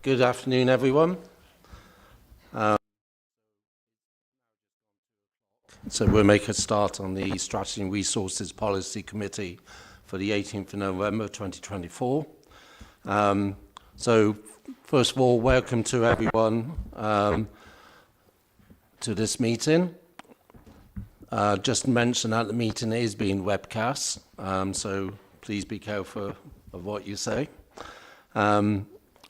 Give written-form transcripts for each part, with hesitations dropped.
Good afternoon, everyone. So we'll make a start on the Strategy and Resources Policy Committee for the 18th of November 2024. So first of all, welcome to everyone to this meeting. Just to mention that the meeting is being webcast, so please be careful of what you say.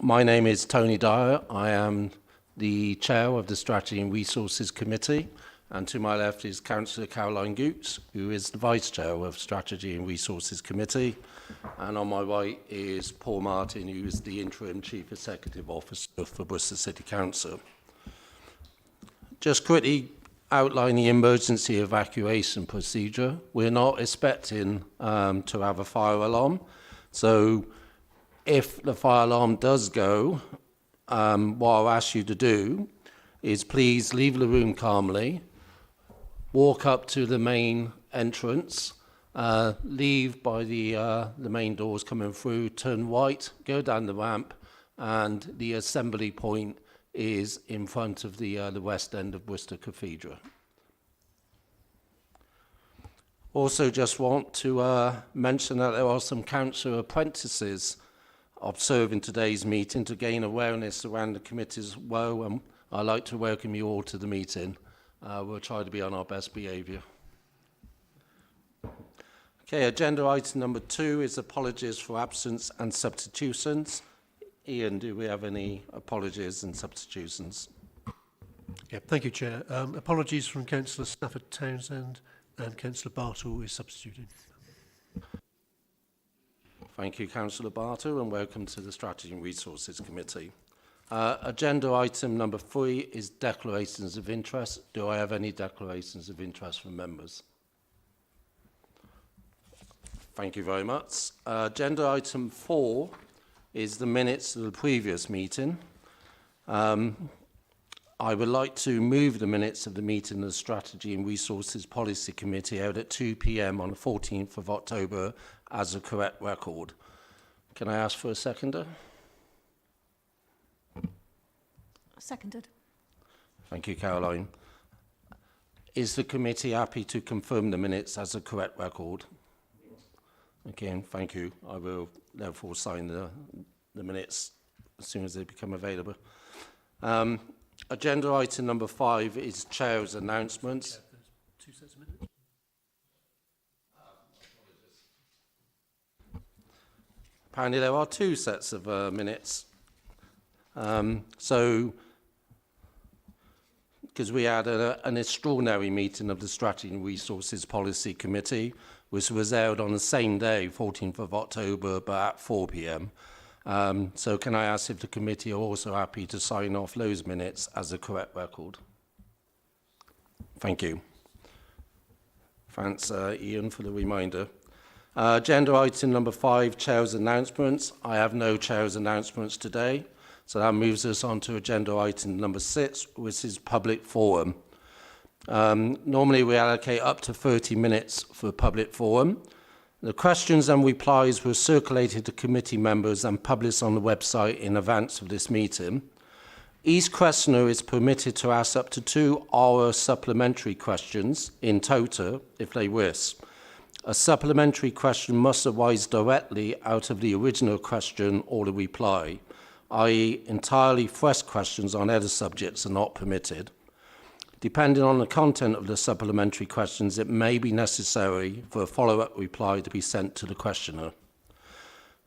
My name is Tony Dyer. I am the chair of the Strategy and Resources Committee, and to my left is Councillor Caroline Goots, who is the vice chair of Strategy and Resources Committee, and on my right is Paul Martin, who is the interim chief executive officer for Bristol City Council. Just quickly outline the emergency evacuation procedure. We're not expecting to have a fire alarm, so if the fire alarm does go, what I'll ask you to do is please leave the room calmly, walk up to the main entrance, leave by the main doors coming through, turn right, go down the ramp, and the assembly point is in front of the west end of Worcester Cathedral. Also just want to mention that there are some council apprentices observing today's meeting to gain awareness around the committee's woe, and I'd like to welcome you all to the meeting. We'll try to be on our best behaviour. Okay, agenda item number 2 is apologies for absence and substitutions. Ian, do we have any apologies and substitutions? Yeah, thank you, Chair. Apologies from Councillor Stafford Townsend, and Councillor Bartle is substituting. Thank you, Councillor Bartle, and welcome to the Strategy and Resources Committee. Agenda item number 3 is declarations of interest. Do I have any declarations of interest from members? Thank you very much. Agenda item 4 is the minutes of the previous meeting. I would like to move the minutes of the meeting of the Strategy and Resources Policy Committee out at 2 p.m. on the 14th of October as a correct record. Can I ask for a seconder? Seconded. Thank you, Caroline. Is the committee happy to confirm the minutes as a correct record? Again, thank you. I will therefore sign the minutes as soon as they become available. Agenda item number 5 is Chair's announcements. Two sets of minutes. Apparently there are 2 sets of minutes. So, because we had an extraordinary meeting of the Strategy and Resources Policy Committee, which was held on the same day, 14th of October, but at 4 p.m. So can I ask if the committee are also happy to sign off those minutes as a correct record? Thank you. Thanks, Ian, for the reminder. Agenda item number 5, Chair's announcements. I have no Chair's announcements today, so that moves us on to agenda item number 6, which is public forum. Normally we allocate up to 30 minutes for public forum. The questions and replies were circulated to committee members and published on the website in advance of this meeting. Each questioner is permitted to ask up to 2 oral supplementary questions in total, if they wish. A supplementary question must arise directly out of the original question or the reply, i.e. entirely fresh questions on other subjects are not permitted. Depending on the content of the supplementary questions, it may be necessary for a follow-up reply to be sent to the questioner.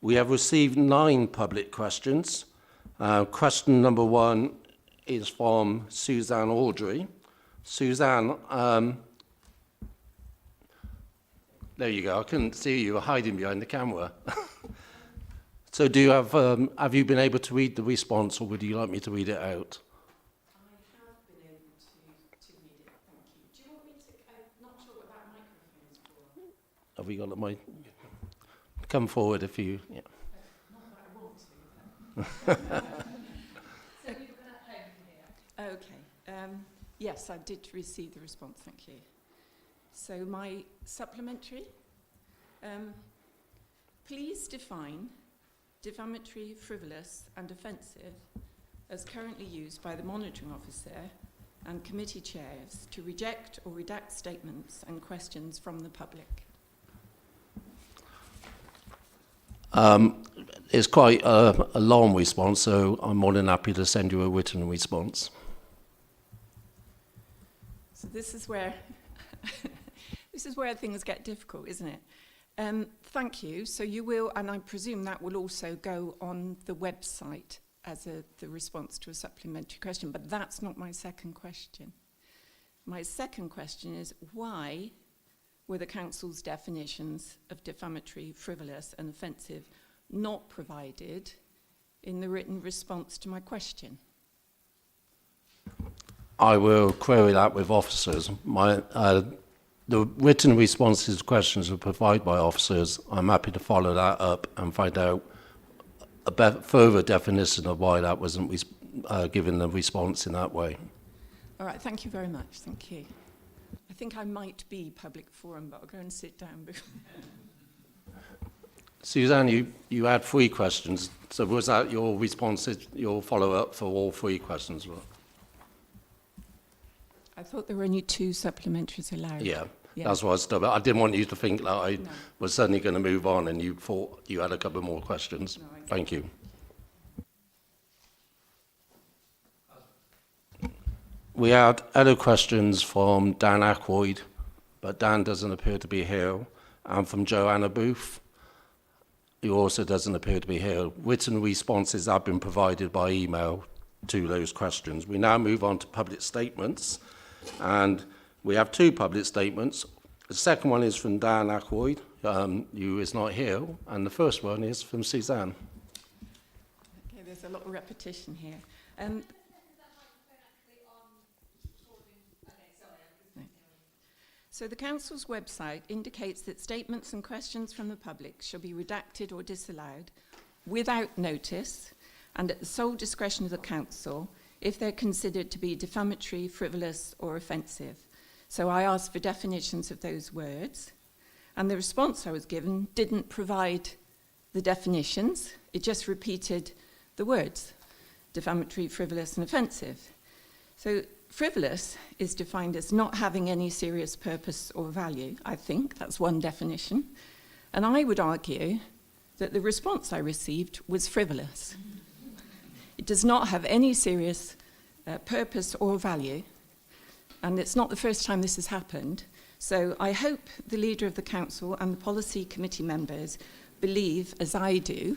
We have received 9 public questions. Question number 1 is from Suzanne Audrey. Suzanne, there you go. I couldn't see you. You were hiding behind the camera. So do you have you been able to read the response, or would you like me to read it out? I have been able to read it, thank you. Do you want me to, I'm not sure what that microphone is for. Have we got the mic? Come forward if you... Yeah. Not that I want to. So people at home can hear. Okay. Yes, I did receive the response, thank you. So my supplementary, please define defamatory, frivolous and offensive as currently used by the monitoring officer and committee chairs to reject or redact statements and questions from the public? It's quite a long response, so I'm more than happy to send you a written response. So this is where this is where things get difficult, isn't it? Thank you. So you will, and I presume that will also go on the website as the response to a supplementary question, but that's not my second question. My second question is, why were the council's definitions of defamatory, frivolous and offensive not provided in the written response to my question? I will query that with officers. The written responses to questions are provided by officers. I'm happy to follow that up and find out a further definition of why that wasn't given the response in that way. All right, thank you very much. Thank you. I think I might be public forum, but I'll go and sit down before. Suzanne, you had 3 questions. So was that your response, your follow-up for all 3 questions? I thought there were only 2 supplementaries allowed. Yeah, that's what I was doing. I didn't want you to think that I No. was suddenly going to move on and you thought you had a couple more questions. No, I get Thank you. We had other questions from Dan Ackroyd, but Dan doesn't appear to be here, and from Joanna Booth, who also doesn't appear to be here. Written responses have been provided by email to those questions. We now move on to public statements, and we have 2 public statements. The second one is from Dan Ackroyd, who is not here, and the first one is from Suzanne. Okay, there's a lot of repetition here. So the Council's website indicates that statements and questions from the public shall be redacted or disallowed without notice and at the sole discretion of the Council if they're considered to be defamatory, frivolous or offensive. So I asked for definitions of those words, and the response I was given didn't provide the definitions. It just repeated the words, defamatory, frivolous and offensive. So frivolous is defined as not having any serious purpose or value, I think. That's one definition. And I would argue that the response I received was frivolous. It does not have any serious purpose or value. And it's not the first time this has happened. So I hope the leader of the council and the policy committee members believe, as I do,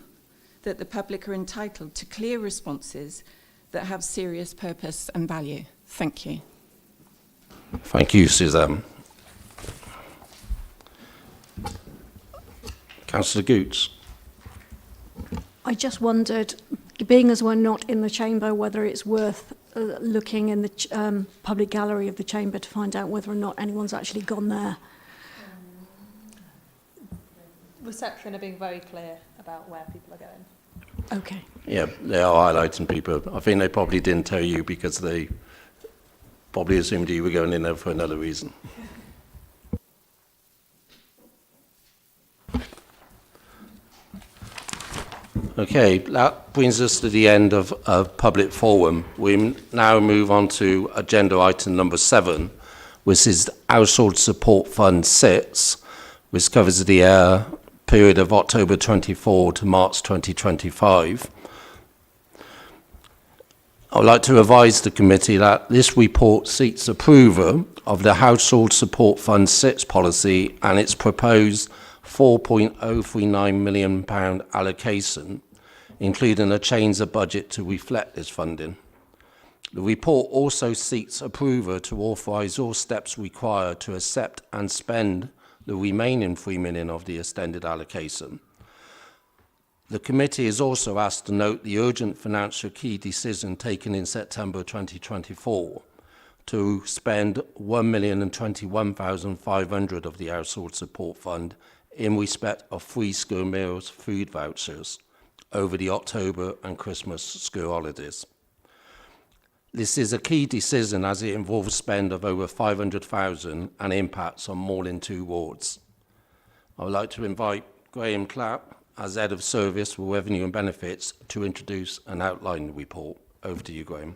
that the public are entitled to clear responses that have serious purpose and value. Thank you. Thank you, Suzanne. Councillor Goots. I just wondered, being as we're not in the chamber, whether it's worth looking in the public gallery of the chamber to find out whether or not anyone's actually gone there. Reception are being very clear about where people are going. Okay. Yeah, they are highlighting people. I think they probably didn't tell you because they probably assumed you were going in there for another reason. Okay, that brings us to the end of public forum. We now move on to agenda item number 7, which is the Household Support Fund 6, which covers the period of October 24 to March 2025. I would like to advise the committee that this report seeks approval of the Household Support Fund 6 policy and its proposed £4.039 million allocation, including a change of budget to reflect this funding. The report also seeks approval to authorise all steps required to accept and spend the remaining £3 million of the extended allocation. The committee is also asked to note the urgent financial key decision taken in September 2024 to spend £1,021,500 of the Household Support Fund in respect of free school meals food vouchers over the October and Christmas school holidays. This is a key decision as it involves spend of over £500,000 and impacts on more than 2 wards. I would like to invite Graham Clapp, as Head of Service for Revenue and Benefits, to introduce and outline the report. Over to you, Graham.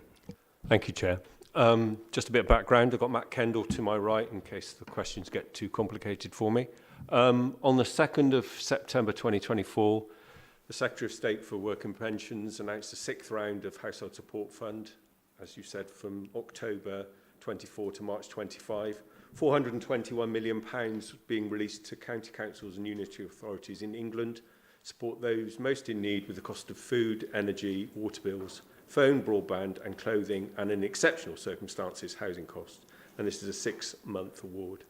Thank you, Chair. Just a bit of background. I've got Matt Kendall to my right in case the questions get too complicated for me. On the 2nd of September 2024, the Secretary of State for Work and Pensions announced the 6th round of Household Support Fund, as you said, from October 24 to March 25. £421 million being released to county councils and unitary authorities in England, support those most in need with the cost of food, energy, water bills, phone, broadband and clothing, and in exceptional circumstances, housing costs. And this is a 6-month award.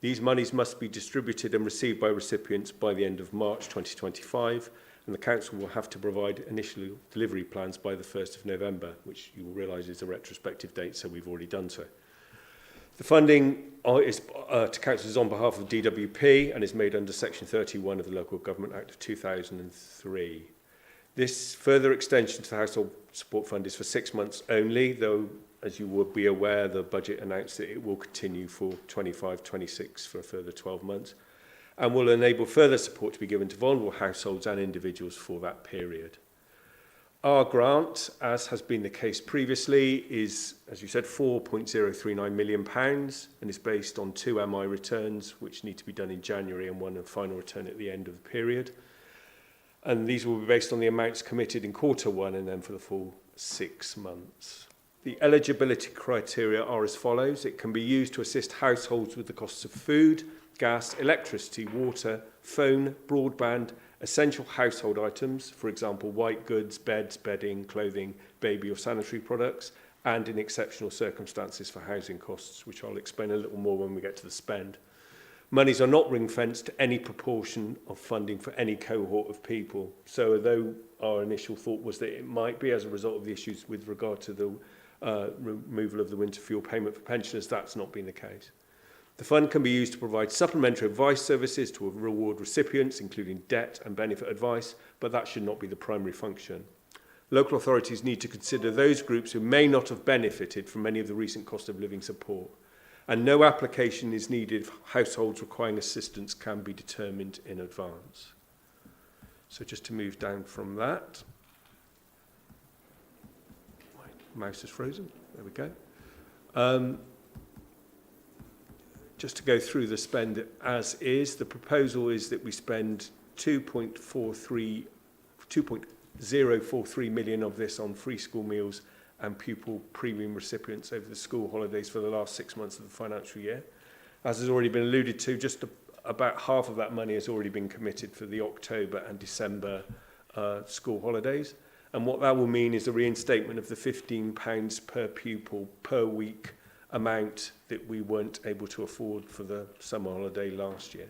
These monies must be distributed and received by recipients by the end of March 2025, and the Council will have to provide initial delivery plans by the 1st of November, which you will realise is a retrospective date, so we've already done so. The funding to councils is on behalf of DWP and is made under Section 31 of the Local Government Act of 2003. This further extension to the Household Support Fund is for 6 months only, though, as you will be aware, the budget announced that it will continue for 25-26 for a further 12 months, and will enable further support to be given to vulnerable households and individuals for that period. Our grant, as has been the case previously, is, as you said, £4.039 million and is based on 2 MI returns, which need to be done in January and one final return at the end of the period. And these will be based on the amounts committed in Q1 and then for the full 6 months. The eligibility criteria are as follows. It can be used to assist households with the costs of food, gas, electricity, water, phone, broadband, essential household items, for example, white goods, beds, bedding, clothing, baby or sanitary products, and in exceptional circumstances for housing costs, which I'll explain a little more when we get to the spend. Monies are not ring-fenced to any proportion of funding for any cohort of people. So although our initial thought was that it might be as a result of the issues with regard to the removal of the winter fuel payment for pensioners, that's not been the case. The fund can be used to provide supplementary advice services to reward recipients, including debt and benefit advice, but that should not be the primary function. Local authorities need to consider those groups who may not have benefited from any of the recent cost of living support, and no application is needed if households requiring assistance can be determined in advance. So just to move down from that. My mouse is frozen. There we go. Just to go through the spend as is, the proposal is that we spend 2.043 million of this on free school meals and pupil premium recipients over the school holidays for the last 6 months of the financial year. As has already been alluded to, just about half of that money has already been committed for the October and December school holidays. And what that will mean is the reinstatement of the £15 per pupil per week amount that we weren't able to afford for the summer holiday last year.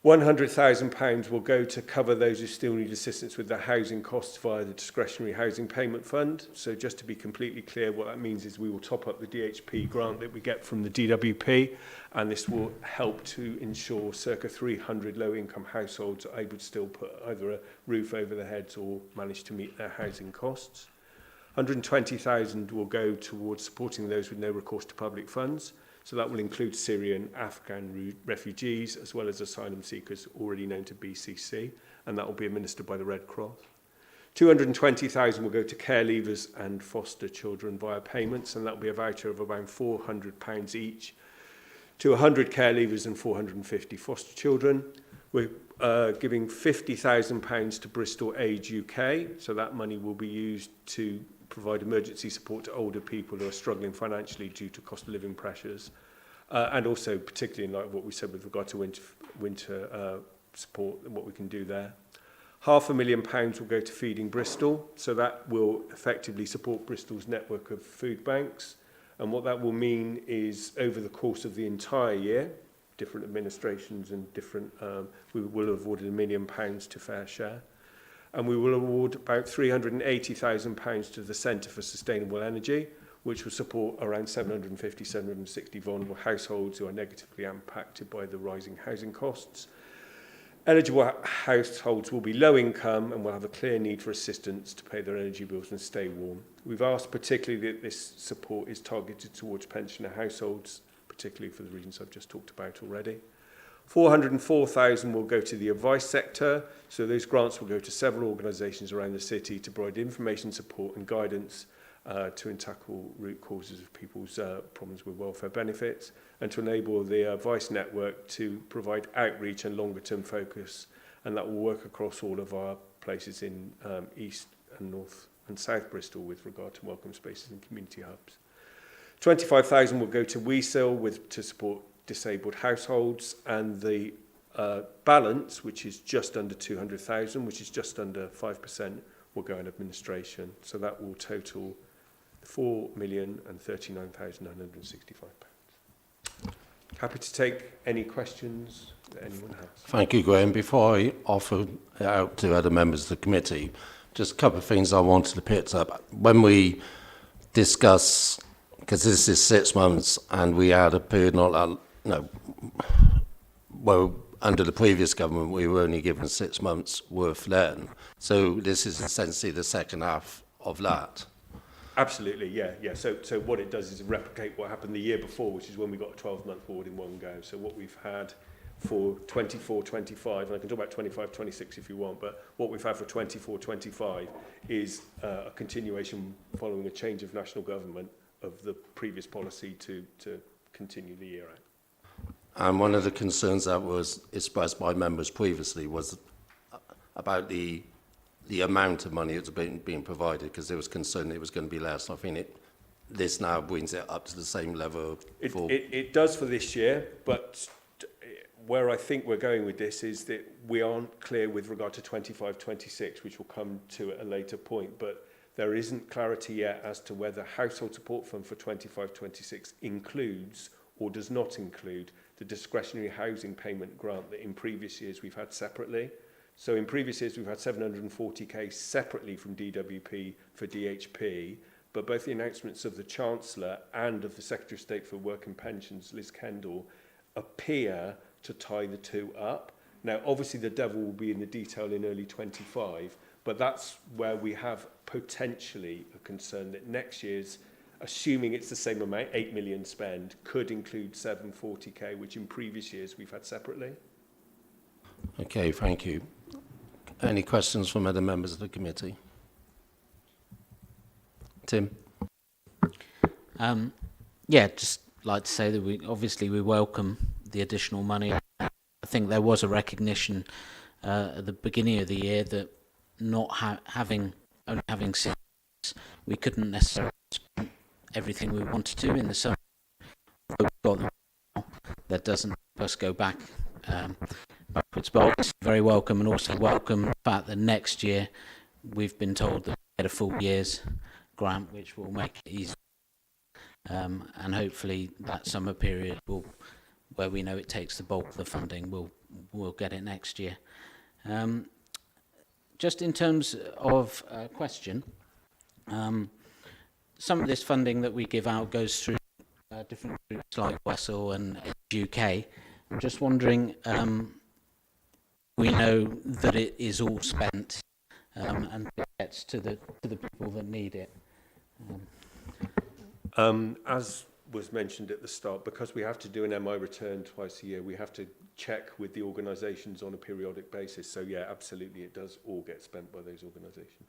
£100,000 will go to cover those who still need assistance with their housing costs via the discretionary housing payment fund. So just to be completely clear, what that means is we will top up the DHP grant that we get from the DWP, and this will help to ensure circa 300 low-income households are able to still put either a roof over their heads or manage to meet their housing costs. 120,000 will go towards supporting those with no recourse to public funds. So that will include Syrian, Afghan refugees, as well as asylum seekers already known to BCC, and that will be administered by the Red Cross. 220,000 will go to care leavers and foster children via payments, and that will be a voucher of around £400 each to 100 care leavers and 450 foster children. We're giving £50,000 to Bristol Age UK, so that money will be used to provide emergency support to older people who are struggling financially due to cost of living pressures, and also particularly in light of what we said with regard to winter support and what we can do there. £500,000 will go to Feeding Bristol, so that will effectively support Bristol's network of food banks, and what that will mean is over the course of the entire year, different administrations and different, we will have awarded £1 million to Fair Share. And we will award about £380,000 to the Centre for Sustainable Energy, which will support around 760 vulnerable households who are negatively impacted by the rising housing costs. Eligible households will be low income and will have a clear need for assistance to pay their energy bills and stay warm. We've asked particularly that this support is targeted towards pensioner households, particularly for the reasons I've just talked about already. 404,000 will go to the advice sector. So those grants will go to several organisations around the city to provide information, support and guidance to tackle root causes of people's problems with welfare benefits, and to enable the advice network to provide outreach and longer term focus, and that will work across all of our places in East and North and South Bristol with regard to welcome spaces and community hubs. 25,000 will go to WeSIL to support disabled households, and the balance, which is just under 200,000, which is just under 5%, will go in administration. So that will total £4,039,965. Happy to take any questions that anyone has. Thank you, Graham. Before I offer it out to other members of the committee, just a couple of things I wanted to pick up. When we discuss, because this is 6 months, and we had a period well, under the previous government, we were only given 6 months worth then. So this is essentially the second half of that. Absolutely, yeah. So what it does is replicate what happened the year before, which is when we got a 12-month board in one go. So what we've had for 24-25, and I can talk about 25-26 if you want, but what we've had for 24-25 is a continuation following a change of national government of the previous policy to continue the year out. And one of the concerns that was expressed by members previously was about the amount of money that's being provided, because there was concern it was going to be less. I think this now brings it up to the same level. It does for this year, but where I think we're going with this is that we aren't clear with regard to 25-26, which will come to at a later point, but there isn't clarity yet as to whether Household Support Fund for 25-26 includes or does not include the discretionary housing payment grant that in previous years we've had separately. So in previous years we've had 740k separately from DWP for DHP, but both the announcements of the Chancellor and of the Secretary of State for Work and Pensions, Liz Kendall, appear to tie the two up. Now obviously the devil will be in the detail in early 25, but that's where we have potentially a concern that next year's, assuming it's the same amount, 8 million spend, could include 740k, which in previous years we've had separately. Okay, thank you. Any questions from other members of the committee? Tim? Yeah, just like to say that we welcome the additional money. I think there was a recognition at the beginning of the year that not only having 6 months, we couldn't necessarily spend everything we wanted to in the summer. We've got them now. That doesn't help us go back backwards, but obviously very welcome, and also welcome the fact that next year we've been told that we get a full year's grant, which will make it easier, and hopefully that summer period where we know it takes the bulk of the funding, we'll get it next year. Just in terms of question, some of this funding that we give out goes through different groups like WESL and UK. I'm just wondering, we know that it is all spent and gets to the people that need it. As was mentioned at the start, because we have to do an MI return twice a year, we have to check with the organisations on a periodic basis. So yeah, absolutely, it does all get spent by those organisations.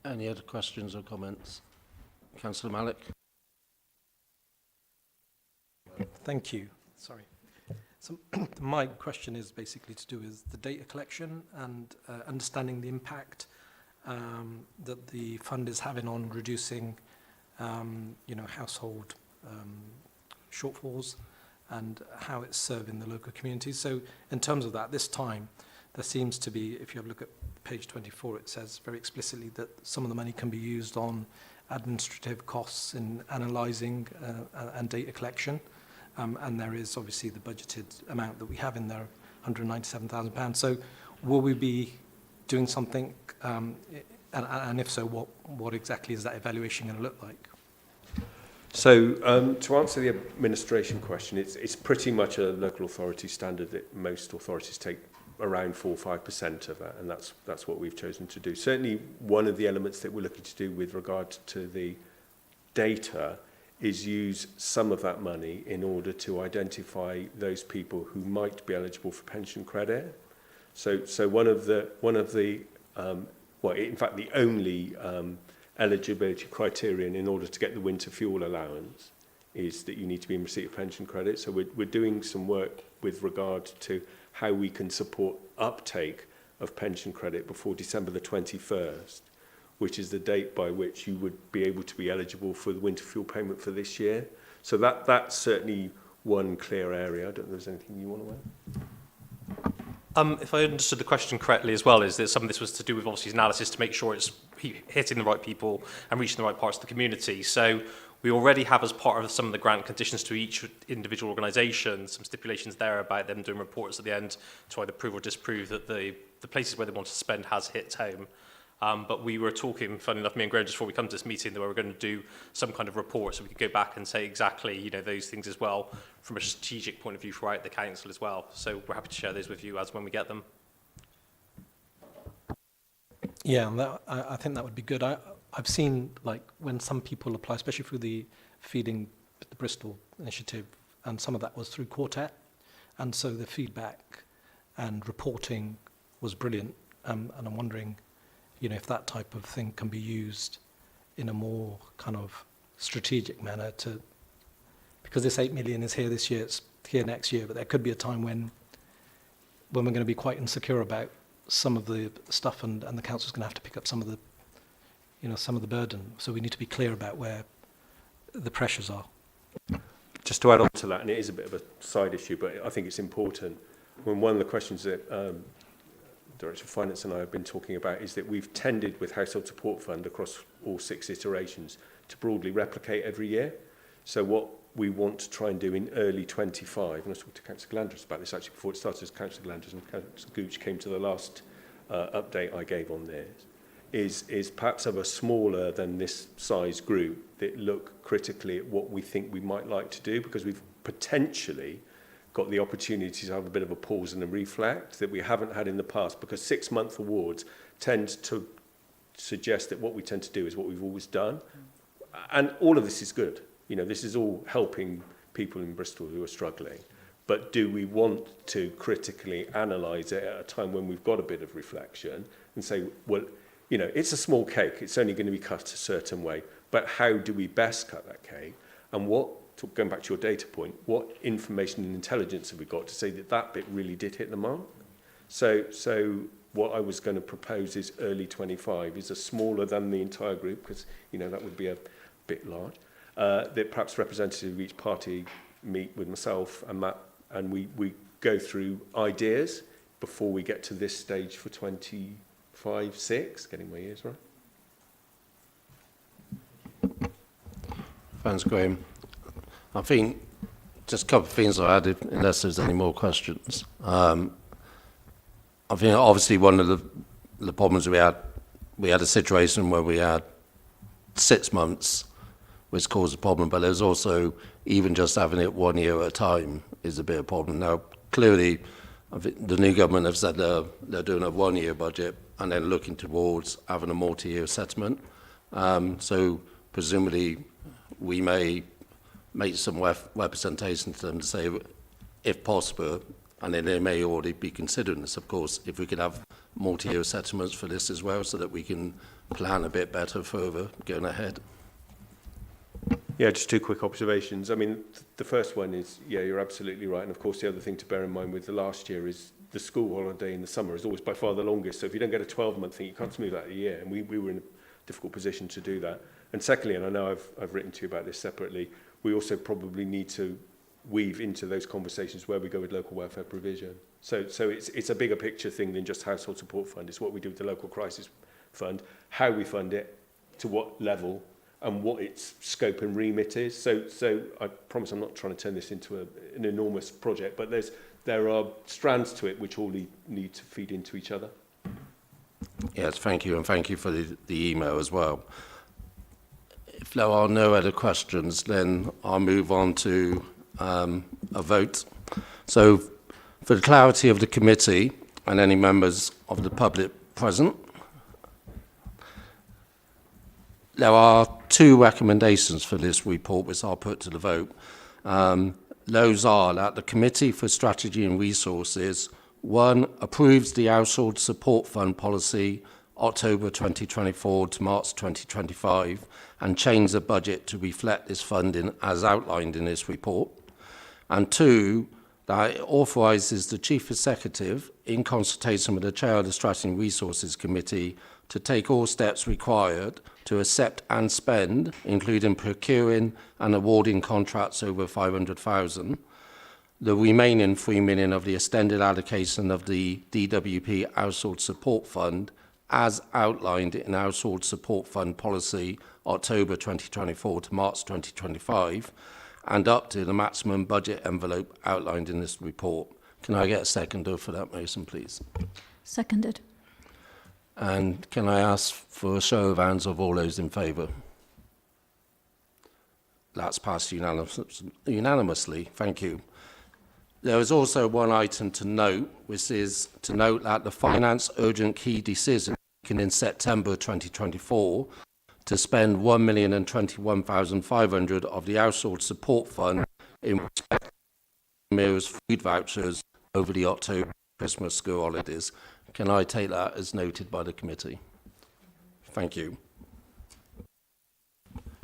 Any other questions or comments? Councillor Malik? Thank you. Sorry. So my question is basically to do with the data collection and understanding the impact that the fund is having on reducing, household shortfalls and how it's serving the local communities. So in terms of that, this time, there seems to be, if you have a look at page 24, it says very explicitly that some of the money can be used on administrative costs in analysing and data collection. And there is obviously the budgeted amount that we have in there, £197,000. So will we be doing something, and if so, what exactly is that evaluation going to look like? So to answer the administration question, it's pretty much a local authority standard that most authorities take around 4 or 5% of that, and that's what we've chosen to do. Certainly one of the elements that we're looking to do with regard to the data is use some of that money in order to identify those people who might be eligible for pension credit. So one of the well, in fact, the only eligibility criterion in order to get the winter fuel allowance is that you need to be in receipt of pension credit. So we're doing some work with regard to how we can support uptake of pension credit before December the 21st, which is the date by which you would be able to be eligible for the winter fuel payment for this year. So that's certainly one clear area. I don't know if there's anything you want to add. If I understood the question correctly as well, is that some of this was to do with obviously analysis to make sure it's hitting the right people and reaching the right parts of the community. So we already have, as part of some of the grant conditions to each individual organisation, some stipulations there about them doing reports at the end to either prove or disprove that the places where they want to spend has hit home. But we were talking, funny enough, me and Graham, just before we come to this meeting, that we were going to do some kind of report so we could go back and say exactly, you know, those things as well from a strategic point of view throughout the council as well. So we're happy to share those with you as when we get them. Yeah, and I think that would be good. I've seen, like, when some people apply, especially through the Feeding the Bristol initiative, and some of that was through Quartet, and so the feedback and reporting was brilliant. And I'm wondering, you know, if that type of thing can be used in a more kind of strategic manner to, because this 8 million is here this year, it's here next year, but there could be a time when we're going to be quite insecure about some of the stuff, and the council's going to have to pick up some of the, you know, some of the burden. So we need to be clear about where the pressures are. Just to add on to that, and it is a bit of a side issue, but I think it's important. When one of the questions that Director of Finance and I have been talking about is that we've tended with Household Support Fund across all 6 iterations to broadly replicate every year. So what we want to try and do in early 25, and I talked to Councillor Glanders about this actually before it started, as Councillor Glanders and Councillor Gooch came to the last update I gave on this, is perhaps of a smaller than this size group that look critically at what we think we might like to do, because we've potentially got the opportunity to have a bit of a pause and a reflect that we haven't had in the past, because 6-month awards tend to suggest that what we tend to do is what we've always done. And all of this is good. You know, this is all helping people in Bristol who are struggling. But do we want to critically analyse it at a time when we've got a bit of reflection and say, well, you know, it's a small cake. It's only going to be cut a certain way. But how do we best cut that cake? And what, going back to your data point, what information and intelligence have we got to say that that bit really did hit the mark? So what I was going to propose is early 25 is a smaller than the entire group, because, you know, that would be a bit large. That perhaps representatives of each party meet with myself and Matt, and we go through ideas before we get to this stage for 25-6, getting my ears right. Thanks, Graham. I think just a couple of things I added, unless there's any more questions. I think obviously one of the problems we had a situation where we had 6 months, which caused a problem, but there's also, even just having it 1 year at a time is a bit of a problem. Now, clearly, I think the new government have said they're doing a 1 year budget and then looking towards having a multi-year settlement. So presumably we may make some representation to them to say, if possible, and then they may already be considering this, of course, if we could have multi-year settlements for this as well, so that we can plan a bit better further going ahead. Yeah, just 2 quick observations. I mean, the first one is, yeah, you're absolutely right. And of course, the other thing to bear in mind with the last year is the school holiday in the summer is always by far the longest. So if you don't get a 12-month thing, you can't smooth out a year. And we were in a difficult position to do that. And secondly, and I know I've written to you about this separately, we also probably need to weave into those conversations where we go with local welfare provision. So it's a bigger picture thing than just Household Support Fund. It's what we do with the local crisis fund, how we fund it, to what level, and what its scope and remit is. So I promise I'm not trying to turn this into an enormous project, but there are strands to it which all need to feed into each other. Yes, thank you, and thank you for the email as well. If there are no other questions, then I'll move on to a vote. So, for the clarity of the committee and any members of the public present, There are two recommendations for this report, which I'll put to the vote. Those are that the Committee for Strategy and Resources, 1, approves the Household Support Fund policy October 2024 to March 2025 and change the budget to reflect this funding as outlined in this report. And 2, that it authorises the Chief Executive, in consultation with the Chair of the Strategy and Resources Committee, to take all steps required to accept and spend, including procuring and awarding contracts over 500,000, the remaining 3 million of the extended allocation of the DWP Household Support Fund as outlined in Household Support Fund policy October 2024 to March 2025 and up to the maximum budget envelope outlined in this report. Can I get a seconder for that motion, please? Seconded. And can I ask for a show of hands of all those in favour? That's passed unanimously. Thank you. There is also one item to note, which is to note that the Finance Urgent Key decision taken in September 2024 to spend 1,021,500 of the Household Support Fund in respect of meals food vouchers over the October Christmas school holidays. Can I take that as noted by the committee? Thank you.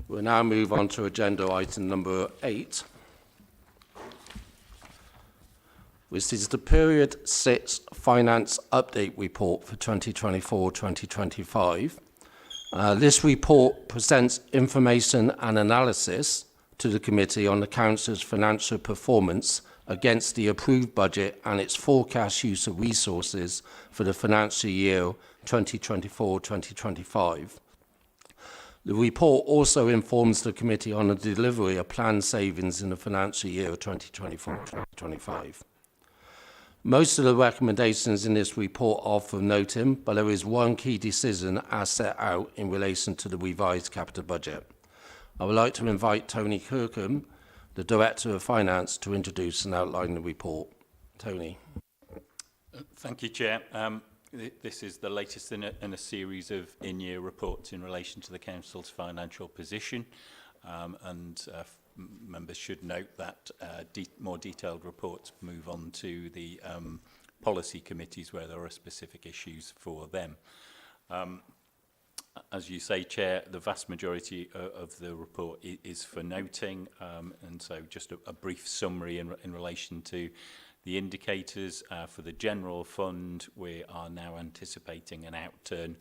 We'll now move on to agenda item number 8, which is the Period 6 Finance Update Report for 2024-2025. This report presents information and analysis to the committee on the Council's financial performance against the approved budget and its forecast use of resources for the financial year 2024-2025. The report also informs the committee on the delivery of planned savings in the financial year 2024-2025. Most of the recommendations in this report are for noting, but there is one key decision as set out in relation to the revised capital budget. I would like to invite Tony Kirkham, the Director of Finance, to introduce and outline the report. Tony. Thank you, Chair. This is the latest in a series of in-year reports in relation to the Council's financial position, members should note that more detailed reports move on to the policy committees where there are specific issues for them. As you say, Chair, the vast majority of the report is for noting, and so just a brief summary in relation to the indicators. For the general fund, we are now anticipating an outturn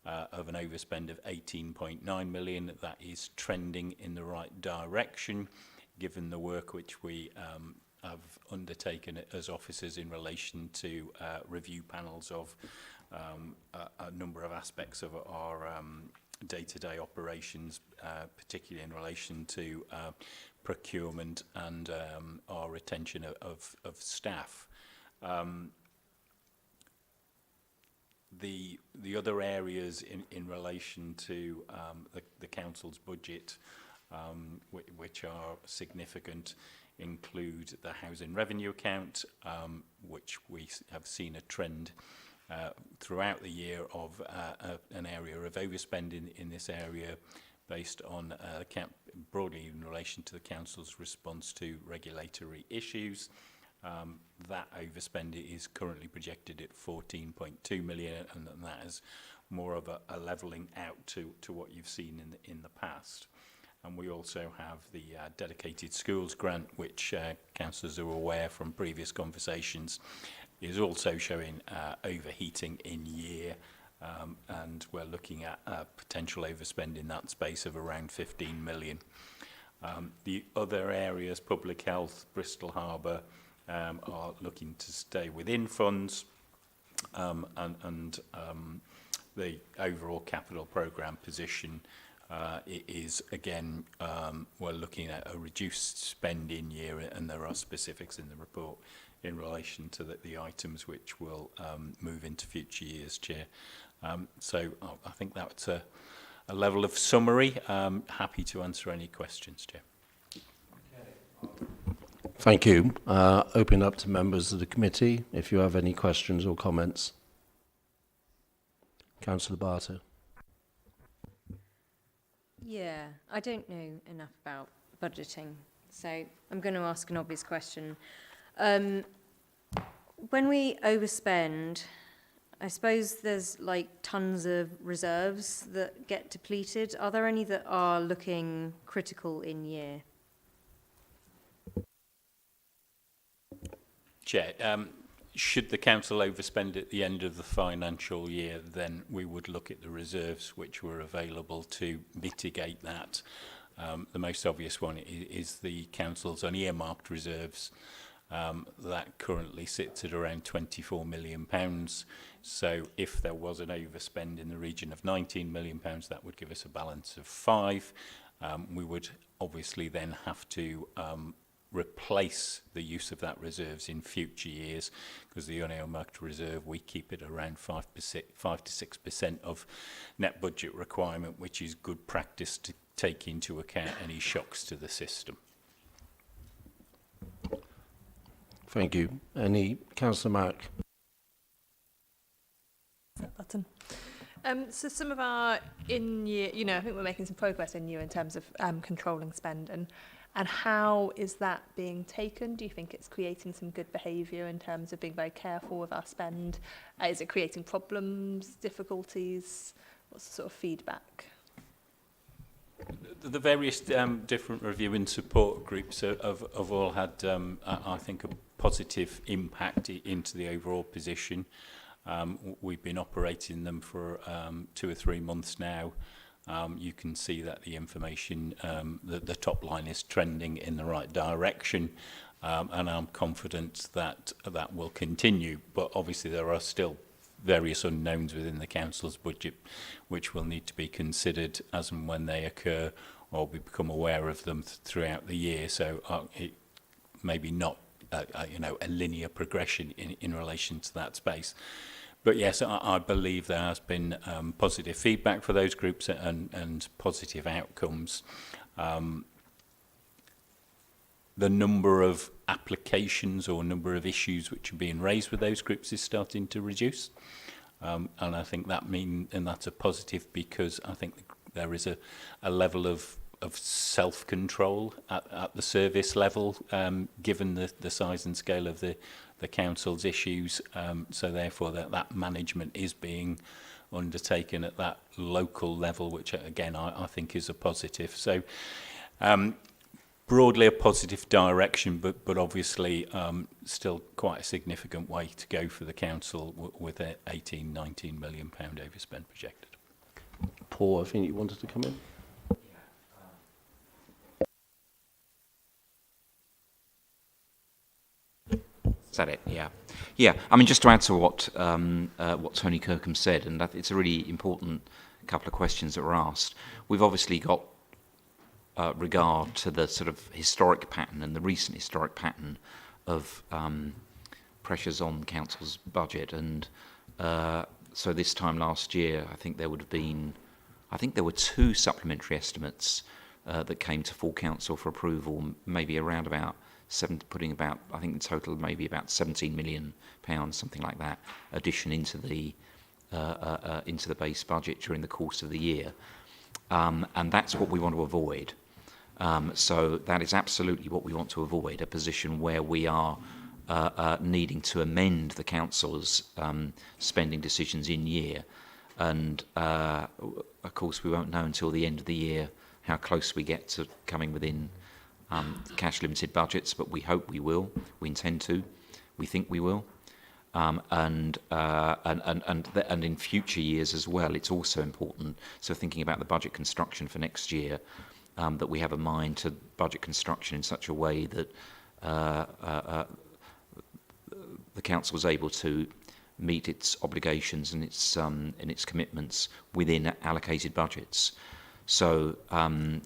of an overspend of 18.9 million. That is trending in the right direction, given the work which we have undertaken as officers in relation to review panels of a number of aspects of our day-to-day operations, particularly in relation to procurement and our retention of staff. The other areas in relation to the council's budget, which are significant, include the housing revenue account, which we have seen a trend throughout the year of an area of overspending in this area, based on broadly in relation to the council's response to regulatory issues. That overspend is currently projected at 14.2 million, and that is more of a levelling out to what you've seen in the past. And we also have the dedicated schools grant, which councillors are aware from previous conversations is also showing overheating in year, and we're looking at potential overspend in that space of around 15 million. The other areas, public health, Bristol Harbour, are looking to stay within funds, and the overall capital programme position is, again, we're looking at a reduced spend in year, and there are specifics in the report in relation to the items which will move into future years, Chair. So I think that's a level of summary. Happy to answer any questions, Chair. Thank you. Open up to members of the committee if you have any questions or comments. Councillor Barter. Yeah, I don't know enough about budgeting, so I'm going to ask an obvious question. When we overspend, I suppose there's like tons of reserves that get depleted. Are there any that are looking critical in year? Chair, should the council overspend at the end of the financial year, then we would look at the reserves which were available to mitigate that. The most obvious one is the council's unearmarked reserves. That currently sits at around £24 million. So if there was an overspend in the region of £19 million, that would give us a balance of 5. We would obviously then have to replace the use of that reserves in future years, because the unearmarked reserve, we keep it around 5 to 6% of net budget requirement, which is good practice to take into account any shocks to the system. Thank you. Any Councillor Mack? That button. So some of our in-year, I think we're making some progress in year in terms of controlling spend, and how is that being taken? Do you think it's creating some good behaviour in terms of being very careful with our spend? Is it creating problems, difficulties? What's the sort of feedback? The various different review and support groups have all had, I think, a positive impact into the overall position. We've been operating them for 2 or 3 months now. You can see that the information, the top line is trending in the right direction, and I'm confident that that will continue. But obviously there are still various unknowns within the council's budget which will need to be considered as and when they occur, or we become aware of them throughout the year. So it maybe not a linear progression in relation to that space. But yes, I believe there has been positive feedback for those groups and positive outcomes. The number of applications or number of issues which are being raised with those groups is starting to reduce. And I think that's a positive, because I think there is a level of self-control at the service level, given the size and scale of the council's issues. So therefore that management is being undertaken at that local level, which again I think is a positive. So broadly a positive direction, but obviously still quite a significant way to go for the council with a £18-19 million overspend projected. Paul, I think you wanted to come in. Is that it? Yeah. Yeah. I mean, just to add to what Tony Kirkham said, and that it's a really important couple of questions that were asked. We've obviously got regard to the sort of historic pattern and the recent historic pattern of pressures on council's budget, and so this time last year, I think there were 2 supplementary estimates that came to full council for approval, maybe around about I think in total maybe about £17 million, something like that, addition into the base budget during the course of the year, and that's what we want to avoid. So that is absolutely what we want to avoid, a position where we are needing to amend the council's spending decisions in year, and of course we won't know until the end of the year how close we get to coming within cash limited budgets, but we hope we will. We intend to. We think we will. And in future years as well, it's also important. So thinking about the budget construction for next year, that we have a mind to budget construction in such a way that the council is able to meet its obligations and its commitments within allocated budgets. So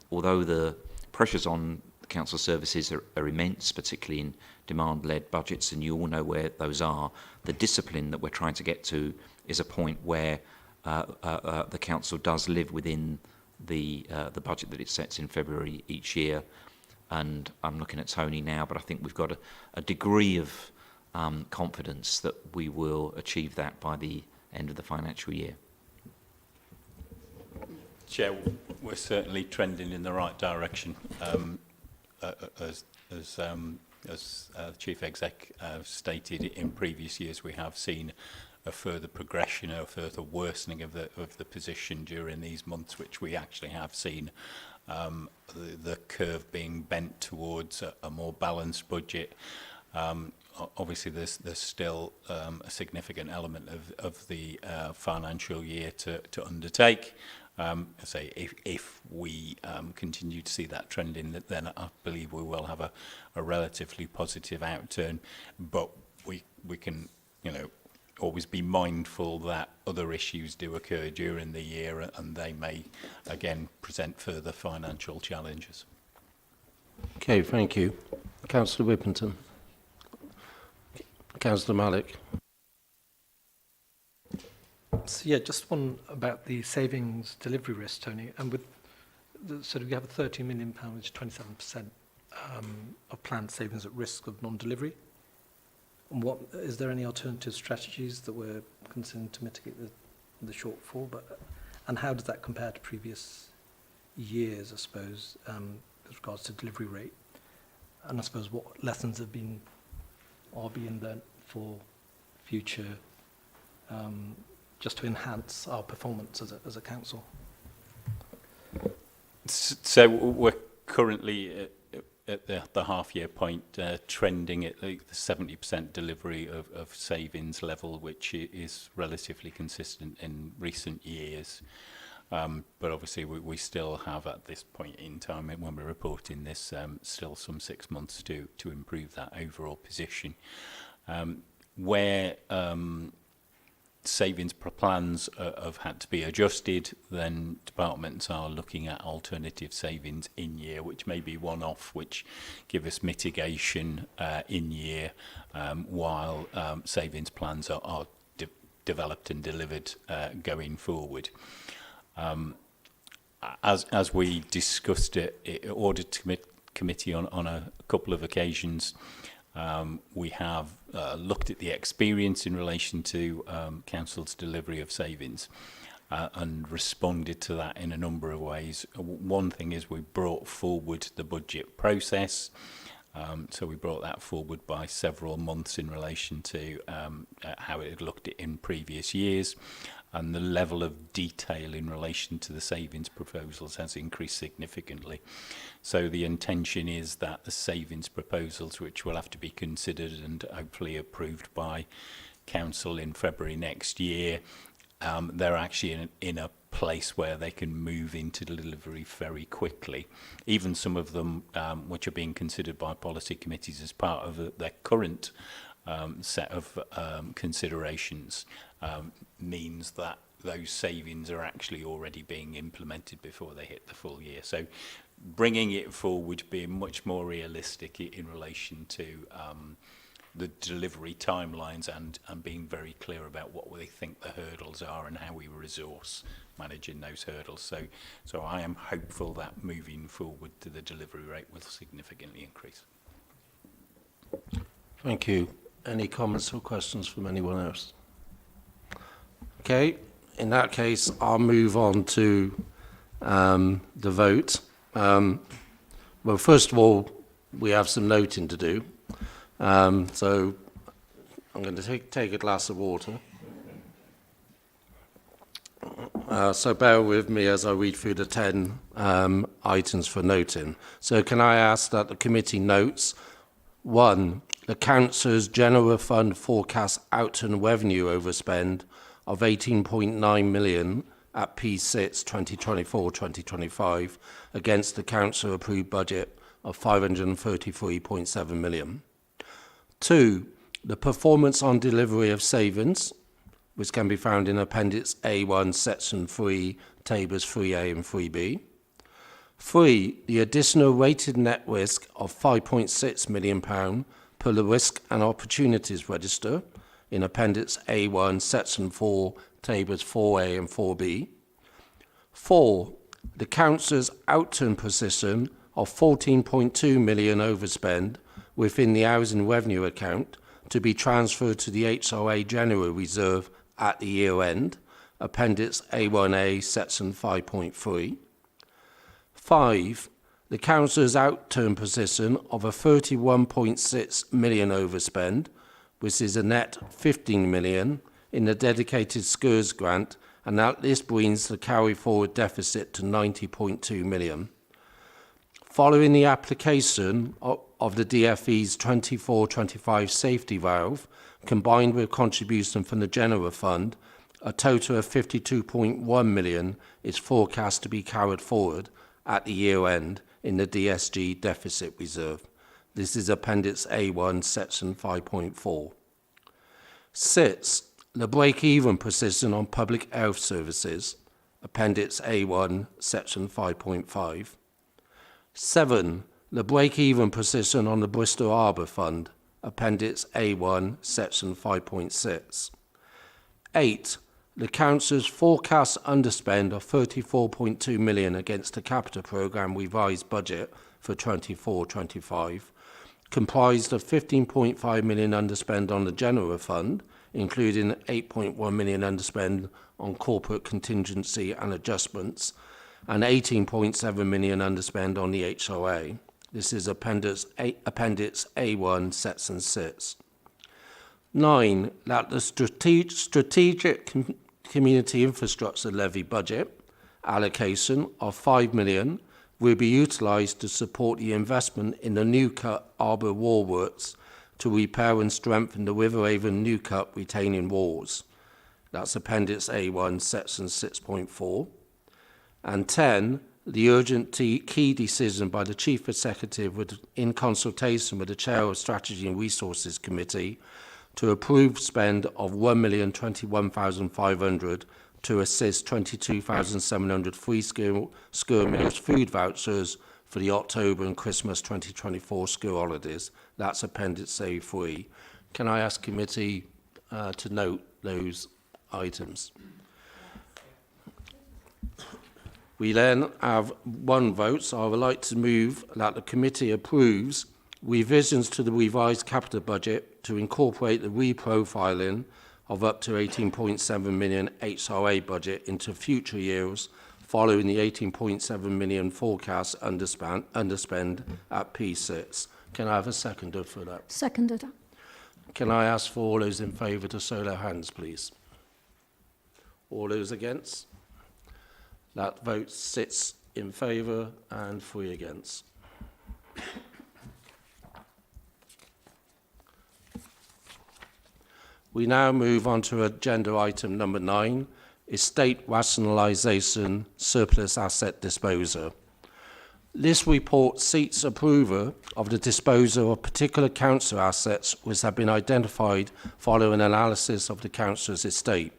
although the pressures on council services are immense, particularly in demand-led budgets, and you all know where those are, the discipline that we're trying to get to is a point where the council does live within the budget that it sets in February each year. And I'm looking at Tony now, but I think we've got a degree of confidence that we will achieve that by the end of the financial year. Chair, We're certainly trending in the right direction. As the Chief Exec stated, in previous years we have seen a further progression, a further worsening of the position during these months, which we actually have seen the curve being bent towards a more balanced budget. Obviously, there's still a significant element of the financial year to undertake. I say if we continue to see that trend in, then I believe we will have a relatively positive outturn. But we can, always be mindful that other issues do occur during the year, and they may again present further financial challenges. Okay, thank you. Councillor Whippington. Councillor Malik. So yeah, just one about the savings delivery risk, Tony. And with so we have a £13 million, which is 27% of planned savings at risk of non-delivery. And what is there any alternative strategies that we're considering to mitigate the shortfall? And how does that compare to previous years, I suppose, with regards to delivery rate? And I suppose what lessons are being learned for future, just to enhance our performance as a council? So we're currently at the half-year point trending at the 70% delivery of savings level, which is relatively consistent in recent years. But obviously we still have, at this point in time when we're reporting this, still some 6 months to improve that overall position. Where savings plans have had to be adjusted, then departments are looking at alternative savings in year, which may be one-off, which give us mitigation in year, while savings plans are developed and delivered going forward. As we discussed it, audit committee on a couple of occasions, we have looked at the experience in relation to council's delivery of savings and responded to that in a number of ways. One thing is we brought forward the budget process. So we brought that forward by several months in relation to how it had looked at in previous years. And the level of detail in relation to the savings proposals has increased significantly. So the intention is that the savings proposals, which will have to be considered and hopefully approved by council in February next year, they're actually in a place where they can move into delivery very quickly. Even some of them which are being considered by policy committees as part of their current set of considerations means that those savings are actually already being implemented before they hit the full year. So bringing it forward, being much more realistic in relation to the delivery timelines and being very clear about what we think the hurdles are and how we resource managing those hurdles. So I am hopeful that moving forward to the delivery rate will significantly increase. Thank you. Any comments or questions from anyone else? Okay, in that case, I'll move on to the vote. Well, first of all, we have some noting to do. So I'm going to take a glass of water. So bear with me as I read through the 10 items for noting. So can I ask that the committee notes, 1, the Council's General Fund forecast outturn revenue overspend of 18.9 million at P6 2024-2025 against the Council approved budget of 533.7 million. 2, the performance on delivery of savings, which can be found in Appendix A1, Section 3, Tables 3A and 3B. 3, the additional rated net risk of £5.6 million per the Risk and Opportunities Register in Appendix A1, Section 4, Tables 4A and 4B. 4, the Council's outturn position of 14.2 million overspend within the housing revenue account to be transferred to the HRA General Reserve at the year end, Appendix A1A, Section 5.3. 5. The council's outturn position of a 31.6 million overspend, which is a net 15 million in the dedicated schools grant, and that this brings the carry forward deficit to 90.2 million. Following the application of the DFE's 24-25 safety valve, combined with contribution from the general fund, a total of 52.1 million is forecast to be carried forward at the year end in the DSG deficit reserve. This is Appendix A1, Section 5.4. 6. The break-even position on public health services, Appendix A1, Section 5.5. 7. The break-even position on the Bristol Harbour Fund, Appendix A1, Section 5.6. 8. The Council's forecast underspend of 34.2 million against the capital programme revised budget for 24-25, comprised of 15.5 million underspend on the general fund, including 8.1 million underspend on corporate contingency and adjustments, and 18.7 million underspend on the HOA. This is Appendix A1, Section 6. 9. That the strategic community infrastructure levy budget allocation of 5 million will be utilised to support the investment in the Newcut Harbour Wall Works to repair and strengthen the Riverhaven Newcut retaining walls. That's Appendix A1, Section 6.4. And 10. The urgent key decision by the Chief Executive in consultation with the Chair of Strategy and Resources Committee to approve spend of 1,021,500 to assist 22,700 free school meals food vouchers for the October and Christmas 2024 school holidays. That's Appendix A3. Can I ask committee to note those items? We then have one vote, so I would like to move that the committee approves revisions to the revised capital budget to incorporate the reprofiling of up to 18.7 million HRA budget into future years following the 18.7 million forecast underspend at P6. Can I have a seconder for that? Seconded. Can I ask for all those in favour to show their hands, please? All those against? That vote 6 in favour and 3 against. We now move on to agenda item number 9, estate rationalisation surplus asset disposal. This report seeks approval of the disposal of particular council assets which have been identified following analysis of the council's estate.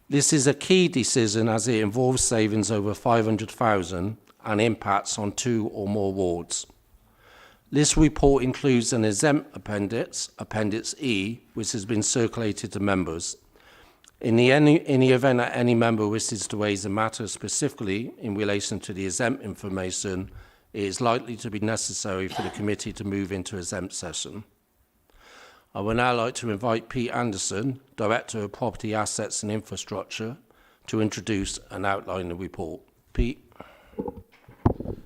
This is a key decision as it involves savings over 500,000 and impacts on 2 or more wards. This report includes an exempt appendix, Appendix E, which has been circulated to members. In the event that any member wishes to raise a matter specifically in relation to the exempt information, it is likely to be necessary for the committee to move into exempt session. I would now like to invite Pete Anderson, Director of Property Assets and Infrastructure, to introduce and outline the report. Pete.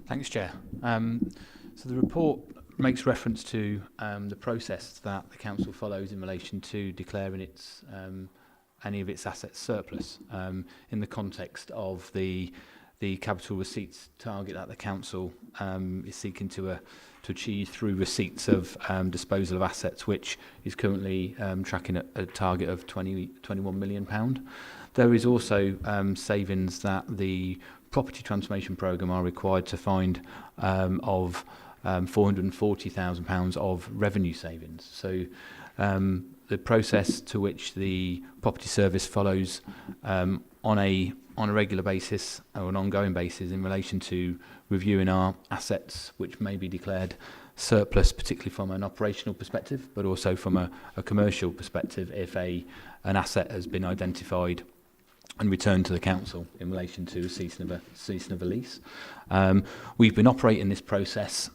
Thanks, Chair. So the report makes reference to the process that the council follows in relation to declaring its any of its assets surplus in the context of the capital receipts target that the council is seeking to achieve through receipts of disposal of assets, which is currently tracking at a target of £21 million. There is also savings that the property transformation programme are required to find of £440,000 of revenue savings. So the process to which the property service follows on a regular basis or an ongoing basis in relation to reviewing our assets which may be declared surplus, particularly from an operational perspective, but also from a commercial perspective if an asset has been identified and returned to the council in relation to a ceasing of a lease. We've been operating this process,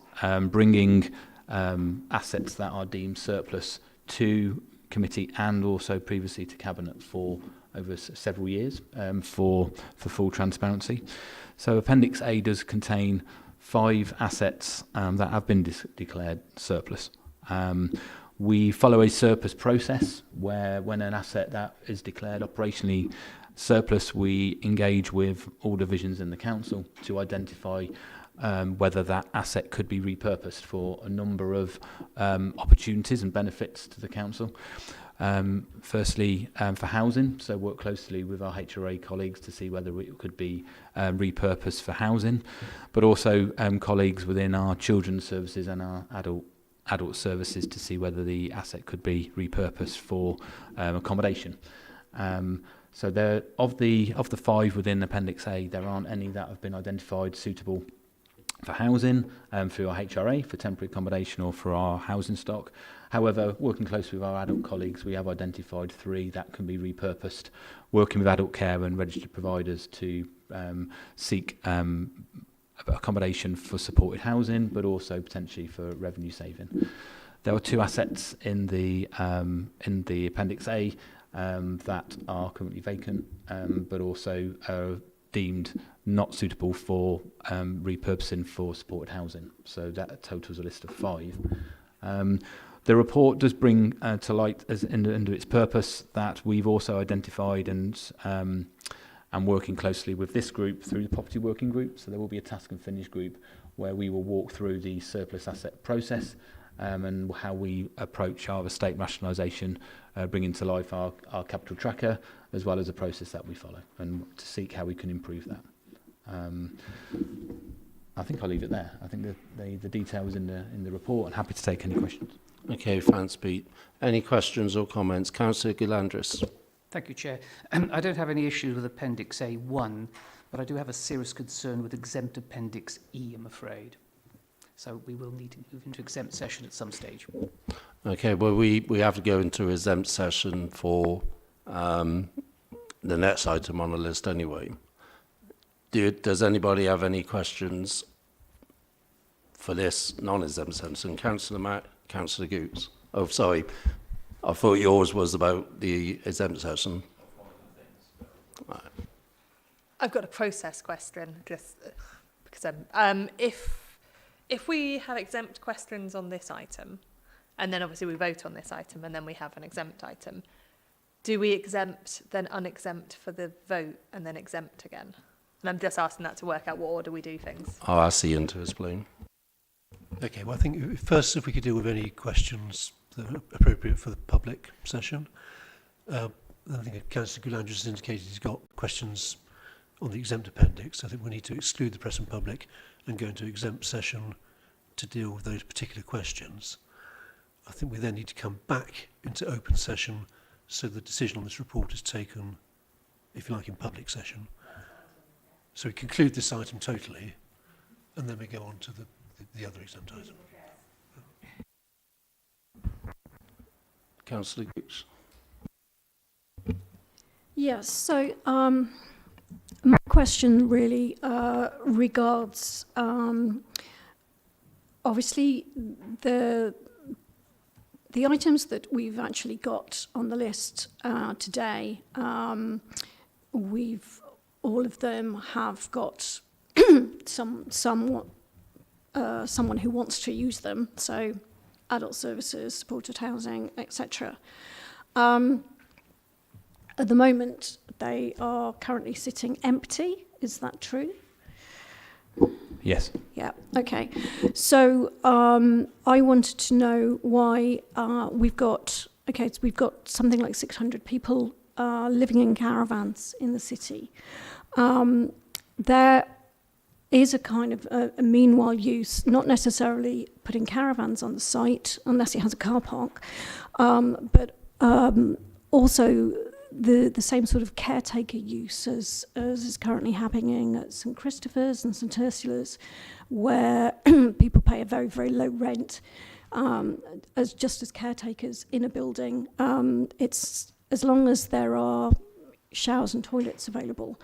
bringing assets that are deemed surplus to committee and also previously to cabinet for over several years for full transparency. So Appendix A does contain 5 assets that have been declared surplus. We follow a surplus process where when an asset that is declared operationally surplus, we engage with all divisions in the council to identify whether that asset could be repurposed for a number of opportunities and benefits to the council. Firstly, for housing, so work closely with our HRA colleagues to see whether it could be repurposed for housing, but also colleagues within our children's services and our adult services to see whether the asset could be repurposed for accommodation. So there, of the 5 within Appendix A, there aren't any that have been identified suitable for housing, through our HRA, for temporary accommodation or for our housing stock. However, working closely with our adult colleagues, we have identified 3 that can be repurposed, working with adult care and registered providers to seek accommodation for supported housing, but also potentially for revenue saving. There are 2 assets in the Appendix A that are currently vacant, but also are deemed not suitable for repurposing for supported housing. So that totals a list of 5. The report does bring to light, as under its purpose, that we've also identified and working closely with this group through the property working group. So there will be a task and finish group where we will walk through the surplus asset process and how we approach our estate rationalisation, bringing to life our capital tracker, as well as a process that we follow, and to seek how we can improve that. I think I'll leave it there. I think the details in the report, and happy to take any questions. Okay, thanks, Pete. Any questions or comments? Councillor Gillandris. Thank you, Chair. I don't have any issues with Appendix A1, but I do have a serious concern with exempt Appendix E, I'm afraid. So we will need to move into exempt session at some stage. Okay, well, we have to go into exempt session for the next item on the list anyway. Does anybody have any questions for this non-exempt session? Councillor Mack, Councillor Goots. Oh, sorry. I thought yours was about the exempt session. Right. I've got a process question, just because if we have exempt questions on this item, and then obviously we vote on this item, and then we have an exempt item, do we exempt, then unexempt for the vote, and then exempt again? And I'm just asking that to work out what order we do things. I'll ask Ian to explain. Okay, well, I think first, if we could deal with any questions that are appropriate for the public session. I think Councillor Goulandris has indicated he's got questions on the exempt appendix. I think we need to exclude the press and public and go into exempt session to deal with those particular questions. I think we then need to come back into open session so the decision on this report is taken, if you like, in public session. So we conclude this item totally, and then we go on to the other exempt item. Councillor Goots. Yes, so my question really regards obviously the items that we've actually got on the list today. All of them have got someone who wants to use them, so adult services, supported housing, etc. At the moment, they are currently sitting empty. Is that true? Yes. Yeah, okay. So I wanted to know why we've got something like 600 people living in caravans in the city. There is a kind of a meanwhile use, not necessarily putting caravans on the site unless it has a car park, but also the same sort of caretaker use as is currently happening at St Christopher's and St Ursula's, where people pay a very, very low rent as caretakers in a building. It's as long as there are showers and toilets available.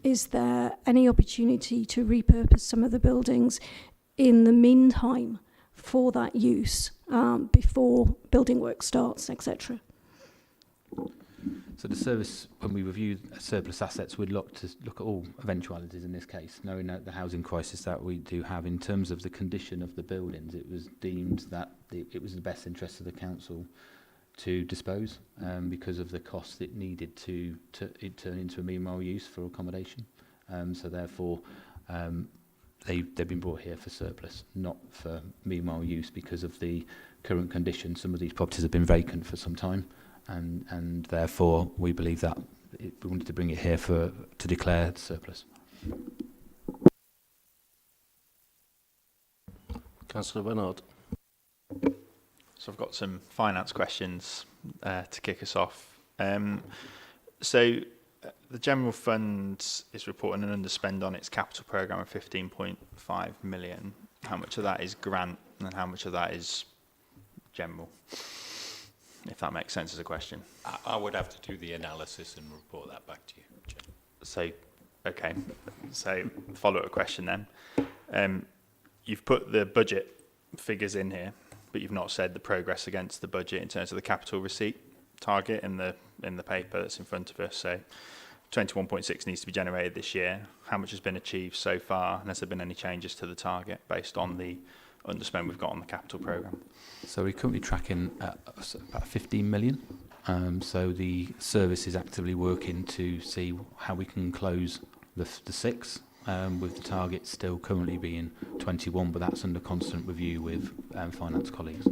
Is there any opportunity to repurpose some of the buildings in the meantime for that use before building work starts, etc.? So the service, when we review surplus assets, we'd look at all eventualities in this case, knowing that the housing crisis that we do have in terms of the condition of the buildings. It was deemed that it was in the best interest of the council to dispose because of the cost it needed to it turn into a meanwhile use for accommodation. So therefore, they've been brought here for surplus, not for meanwhile use because of the current condition. Some of these properties have been vacant for some time. And therefore we believe that we wanted to bring it here to declare surplus. Councillor Bernard. So I've got some finance questions to kick us off. The General Fund is reporting an underspend on its capital programme of 15.5 million. How much of that is grant and how much of that is general? If that makes sense as a question. I would have to do the analysis and report that back to you, Chair. So, okay. So, follow-up question then. You've put the budget figures in here, but you've not said the progress against the budget in terms of the capital receipt target in the paper that's in front of us. So, 21.6 needs to be generated this year. How much has been achieved so far? And has there been any changes to the target based on the underspend we've got on the capital programme? So we're currently tracking at about 15 million. So the service is actively working to see how we can close the 6, with the target still currently being 21, but that's under constant review with finance colleagues.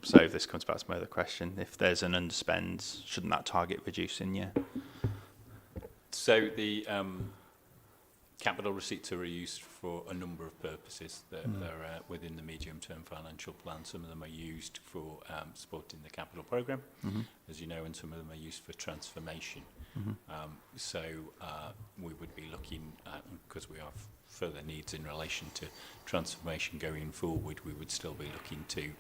So if this comes back to my other question, if there's an underspend, shouldn't that target reduce in year? So the capital receipts are used for a number of purposes. They're within the medium-term financial plan. Some of them are used for supporting the capital programme, as you know, and some of them are used for transformation. So we would be looking at, because we have further needs in relation to transformation going forward, we would still be looking to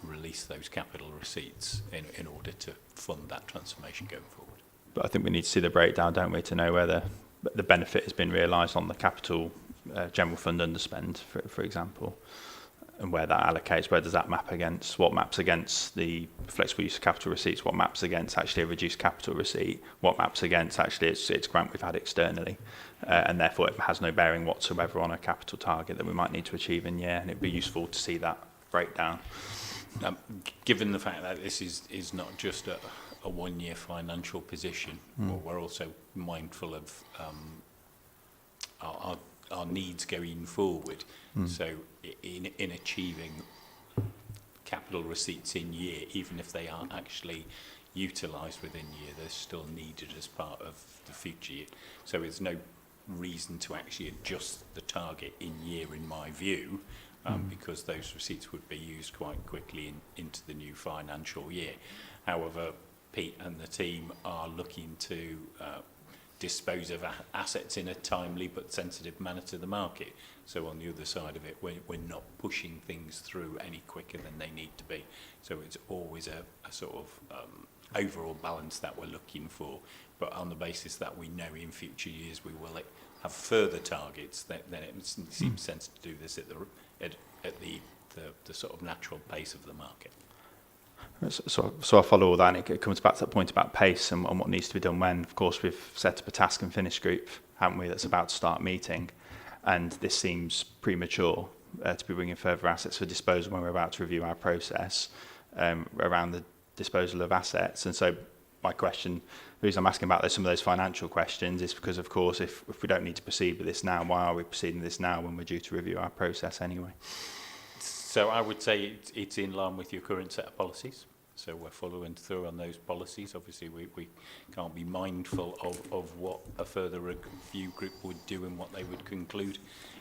release those capital receipts in order to fund that transformation going forward. But I think we need to see the breakdown, don't we, to know whether the benefit has been realised on the capital general fund underspend, for example, and where that allocates, where does that map against, what maps against the flexible use of capital receipts, what maps against actually a reduced capital receipt, what maps against actually it's grant we've had externally, and therefore it has no bearing whatsoever on a capital target that we might need to achieve in year, and it'd be useful to see that breakdown. Given the fact that this is not just a one-year financial position, we're also mindful of our needs going forward. So in achieving capital receipts in year, even if they aren't actually utilised within year, they're still needed as part of the future year. So there's no reason to actually adjust the target in year, in my view, because those receipts would be used quite quickly into the new financial year. However, Pete and the team are looking to dispose of assets in a timely but sensitive manner to the market. So on the other side of it, we're not pushing things through any quicker than they need to be. So it's always a sort of overall balance that we're looking for. But on the basis that we know in future years we will have further targets, then it seems sense to do this at the sort of natural pace of the market. So I follow all that, and it comes back to that point about pace and what needs to be done when. Of course, we've set up a task and finish group, haven't we, that's about to start meeting, and this seems premature to be bringing further assets for disposal when we're about to review our process around the disposal of assets. And so my question, the reason I'm asking about some of those financial questions is because, of course, if we don't need to proceed with this now, why are we proceeding with this now when we're due to review our process anyway? So I would say it's in line with your current set of policies. So we're following through on those policies. Obviously, we can't be mindful of what a further review group would do and what they would conclude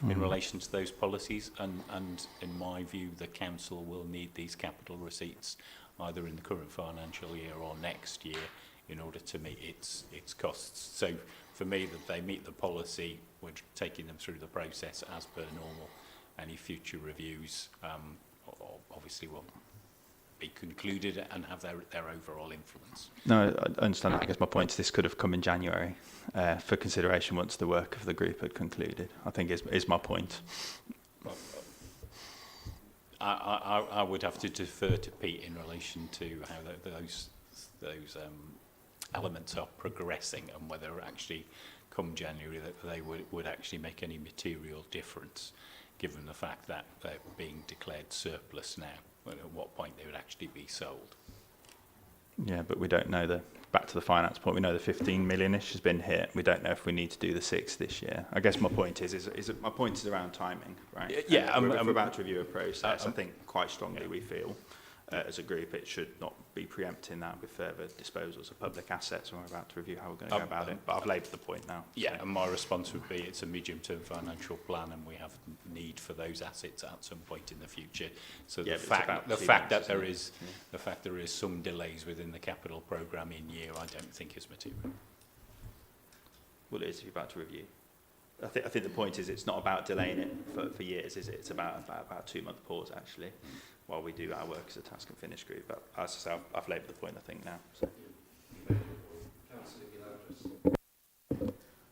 in relation to those policies. And in my view, the council will need these capital receipts either in the current financial year or next year in order to meet its costs. So for me, that they meet the policy, we're taking them through the process as per normal. Any future reviews obviously will be concluded and have their overall influence. No, I understand. I guess my point is this could have come in January for consideration once the work of the group had concluded, I think is my point. Well, I would have to defer to Pete in relation to how those elements are progressing, and whether actually come January that they would actually make any material difference, given the fact that they're being declared surplus now, and at what point they would actually be sold. Yeah, but we don't know back to the finance point, we know the 15 million-ish has been hit. We don't know if we need to do the 6 this year. I guess my point is my point is around timing, right? Yeah, if we're about to review a process, I think quite strongly we feel as a group it should not be preempting that with further disposals of public assets when we're about to review how we're going to go about it. But I've labelled the point now. Yeah, and my response would be it's a medium-term financial plan, and we have need for those assets at some point in the future. So Yeah, the fact that there is some delays within the capital programme in year, I don't think is material. Well, it is if you're about to review. I think the point is it's not about delaying it for years, is it? It's about a 2-month pause actually, while we do our work as a task and finish group. But as I say, I've labelled the point I think now. So.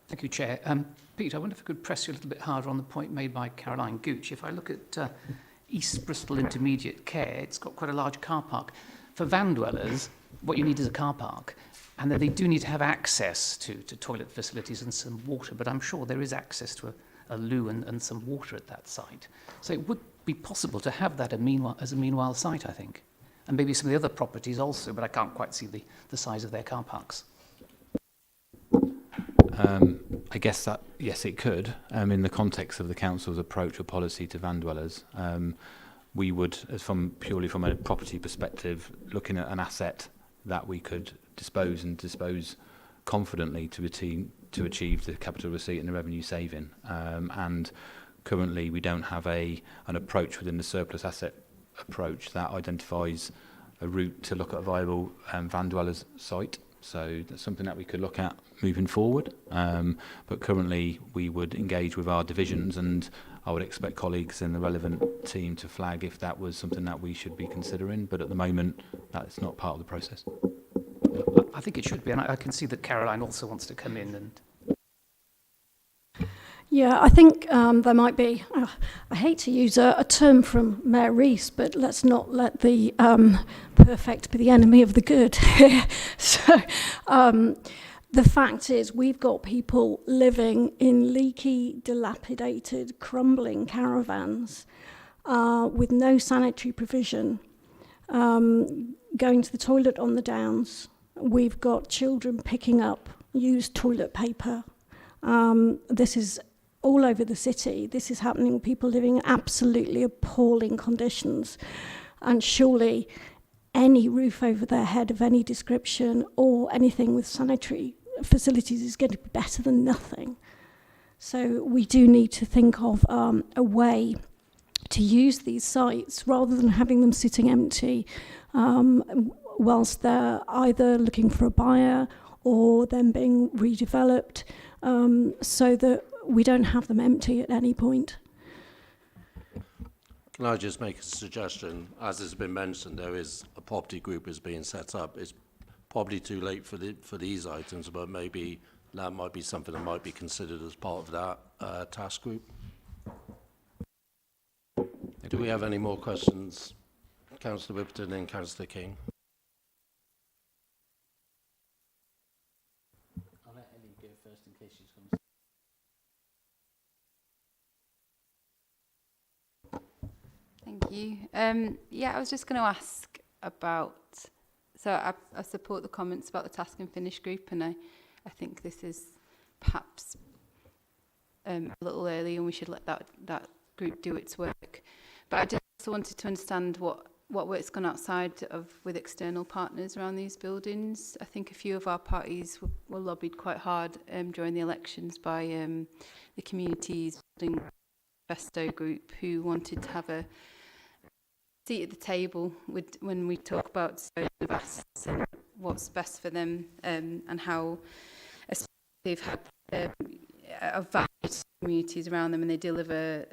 Thank you, Chair. Pete, I wonder if I could press you a little bit harder on the point made by Caroline Gooch. If I look at East Bristol Intermediate Care, it's got quite a large car park. For van dwellers, what you need is a car park, and that they do need to have access to toilet facilities and some water, but I'm sure there is access to a loo and some water at that site. So it would be possible to have that as a meanwhile site, I think. And maybe some of the other properties also, but I can't quite see the size of their car parks. I guess that, yes, it could. In the context of the council's approach or policy to van dwellers, we would, purely from a property perspective, looking at an asset that we could dispose confidently to achieve the capital receipt and the revenue saving. And currently, we don't have an approach within the surplus asset approach that identifies a route to look at a viable van dwellers site. So that's something that we could look at moving forward. But currently, we would engage with our divisions, and I would expect colleagues in the relevant team to flag if that was something that we should be considering. But at the moment, that's not part of the process. I think it should be, and I can see that Caroline also wants to come in and... Yeah, I think there might be, I hate to use a term from Mayor Rees, but let's not let the perfect be the enemy of the good. So the fact is we've got people living in leaky, dilapidated, crumbling caravans with no sanitary provision, going to the toilet on the downs. We've got children picking up used toilet paper. This is all over the city. This is happening with people living in absolutely appalling conditions. And surely any roof over their head of any description or anything with sanitary facilities is going to be better than nothing. So we do need to think of a way to use these sites rather than having them sitting empty whilst they're either looking for a buyer or them being redeveloped, so that we don't have them empty at any point. Can I just make a suggestion? As has been mentioned, there is a property group is being set up. It's probably too late for these items, but maybe that might be something that might be considered as part of that task group. Do we have any more questions? Councillor Whipperton and Councillor King. I'll let Ellie go first in case she's going to... Thank you. Yeah, I was just going to ask about, so I support the comments about the task and finish group, and I think this is perhaps a little early and we should let that group do its work. But I just also wanted to understand what work's gone outside of with external partners around these buildings. I think a few of our parties were lobbied quite hard during the elections by the communities building Festo group, who wanted to have a seat at the table when we talk about assets and what's best for them, and how they've had valued communities around them and they deliver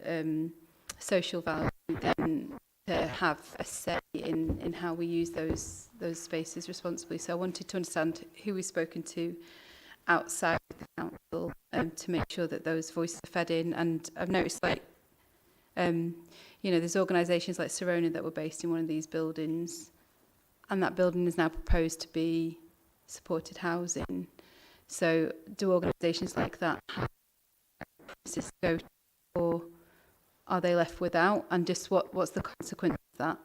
social value, then to have a say in how we use those spaces responsibly. So I wanted to understand who we've spoken to outside the council to make sure that those voices are fed in. And I've noticed, like, there's organisations like Serona that were based in one of these buildings, and that building is now proposed to be supported housing. So do organisations like that have to go to, or are they left without? And just what's the consequence of that?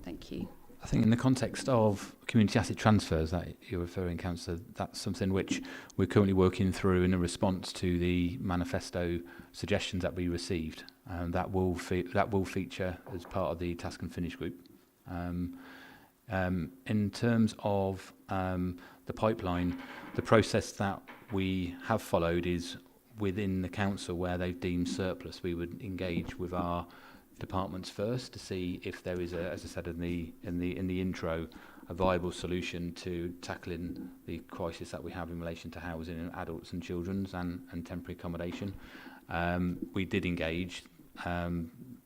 Thank you. I think in the context of community asset transfers that you're referring, Councillor, that's something which we're currently working through in a response to the manifesto suggestions that we received. That will feature as part of the task and finish group. In terms of the pipeline, the process that we have followed is within the council where they've deemed surplus. We would engage with our departments first to see if there is, as I said in the intro, a viable solution to tackling the crisis that we have in relation to housing and adults and children's and temporary accommodation. We did engage.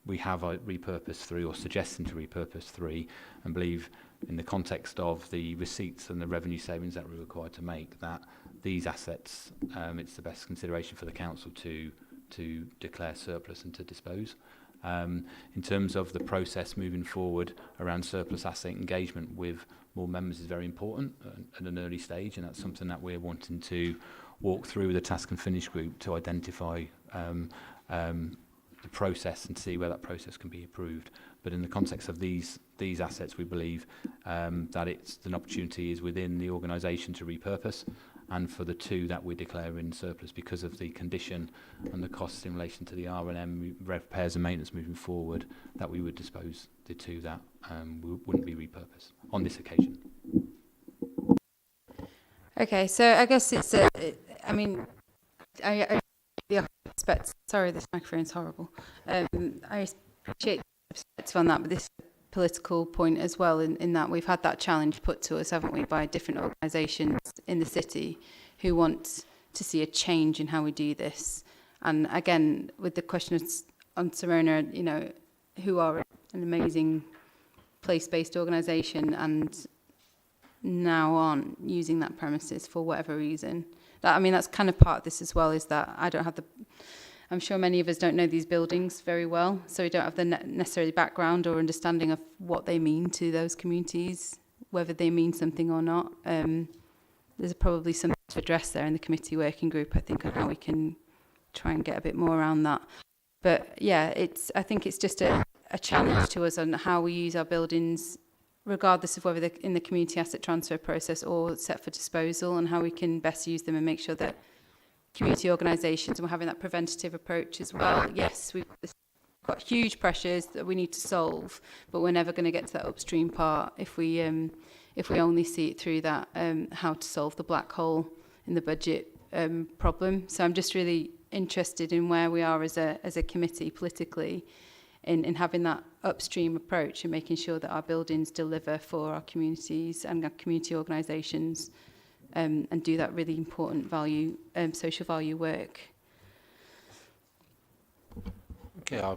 We have repurposed 3 or suggesting to repurpose 3 and believe in the context of the receipts and the revenue savings that we're required to make that these assets, it's the best consideration for the council to declare surplus and to dispose. In terms of the process moving forward around surplus asset engagement with more members is very important at an early stage, and that's something that we're wanting to walk through with the task and finish group to identify the process and see where that process can be improved. But in the context of these assets, we believe that it's an opportunity is within the organisation to repurpose, and for the 2 that we declare in surplus because of the condition and the costs in relation to the R&M repairs and maintenance moving forward, that we would dispose the 2 that wouldn't be repurposed on this occasion. Okay, so I guess it's I respect. Sorry, this microphone's horrible. I appreciate the perspective on that, but this is a political point as well. In that we've had that challenge put to us, haven't we, by different organisations in the city who want to see a change in how we do this. And again, with the question on Serona, you know, who are an amazing place-based organisation and now aren't using that premises for whatever reason. That's kind of part of this as well, is that I'm sure many of us don't know these buildings very well, so we don't have the necessary background or understanding of what they mean to those communities, whether they mean something or not. There's probably something to address there in the committee working group, I think, on how we can try and get a bit more around that. But yeah, I think it's just a challenge to us on how we use our buildings, regardless of whether they're in the community asset transfer process or set for disposal, and how we can best use them and make sure that community organisations, and we're having that preventative approach as well. Yes, we've got huge pressures that we need to solve, but we're never going to get to that upstream part if we only see it through that how to solve the black hole in the budget problem. So I'm just really interested in where we are as a committee politically in having that upstream approach and making sure that our buildings deliver for our communities and our community organisations. And do that really important social value work. Okay, I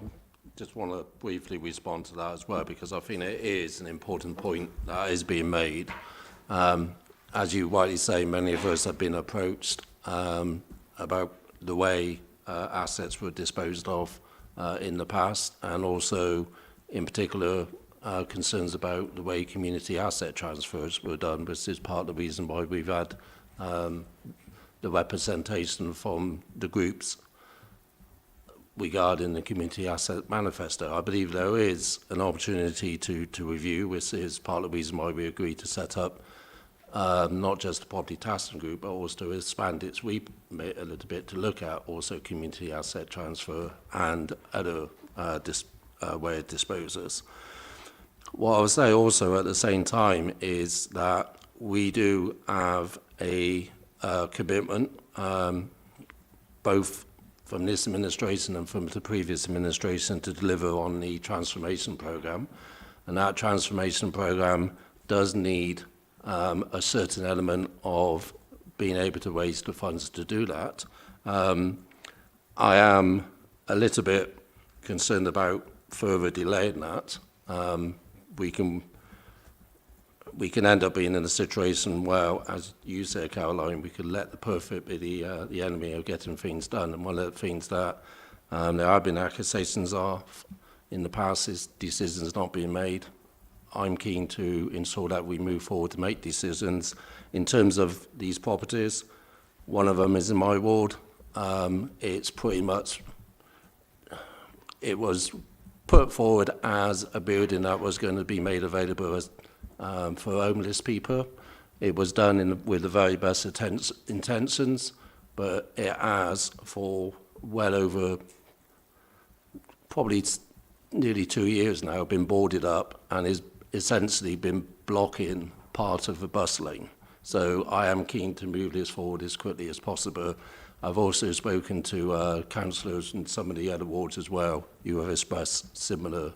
just want to briefly respond to that as well, because I think it is an important point that is being made. As you rightly say, many of us have been approached about the way assets were disposed of in the past, and also in particular concerns about the way community asset transfers were done, which is part of the reason why we've had the representation from the groups regarding the community asset manifesto. I believe there is an opportunity to review, which is part of the reason why we agreed to set up not just the property tasking group, but also to expand its remit a little bit to look at also community asset transfer and other way of disposals. What I would say also at the same time is that we do have a commitment, both from this administration and from the previous administration, to deliver on the transformation programme. And that transformation programme does need a certain element of being able to raise the funds to do that. I am a little bit concerned about further delaying that. We can end up being in a situation where, as you say, Caroline, we could let the perfect be the enemy of getting things done. And one of the things that there have been accusations of in the past is decisions not being made I'm keen to ensure that we move forward to make decisions in terms of these properties. One of them is in my ward. It's pretty much, it was put forward as a building that was going to be made available as, for homeless people. It was done with the very best intentions, but it has, for well over probably nearly 2 years now, been boarded up and is essentially been blocking part of the bus lane. So I am keen to move this forward as quickly as possible. I've also spoken to councillors in some of the other wards as well who have expressed similar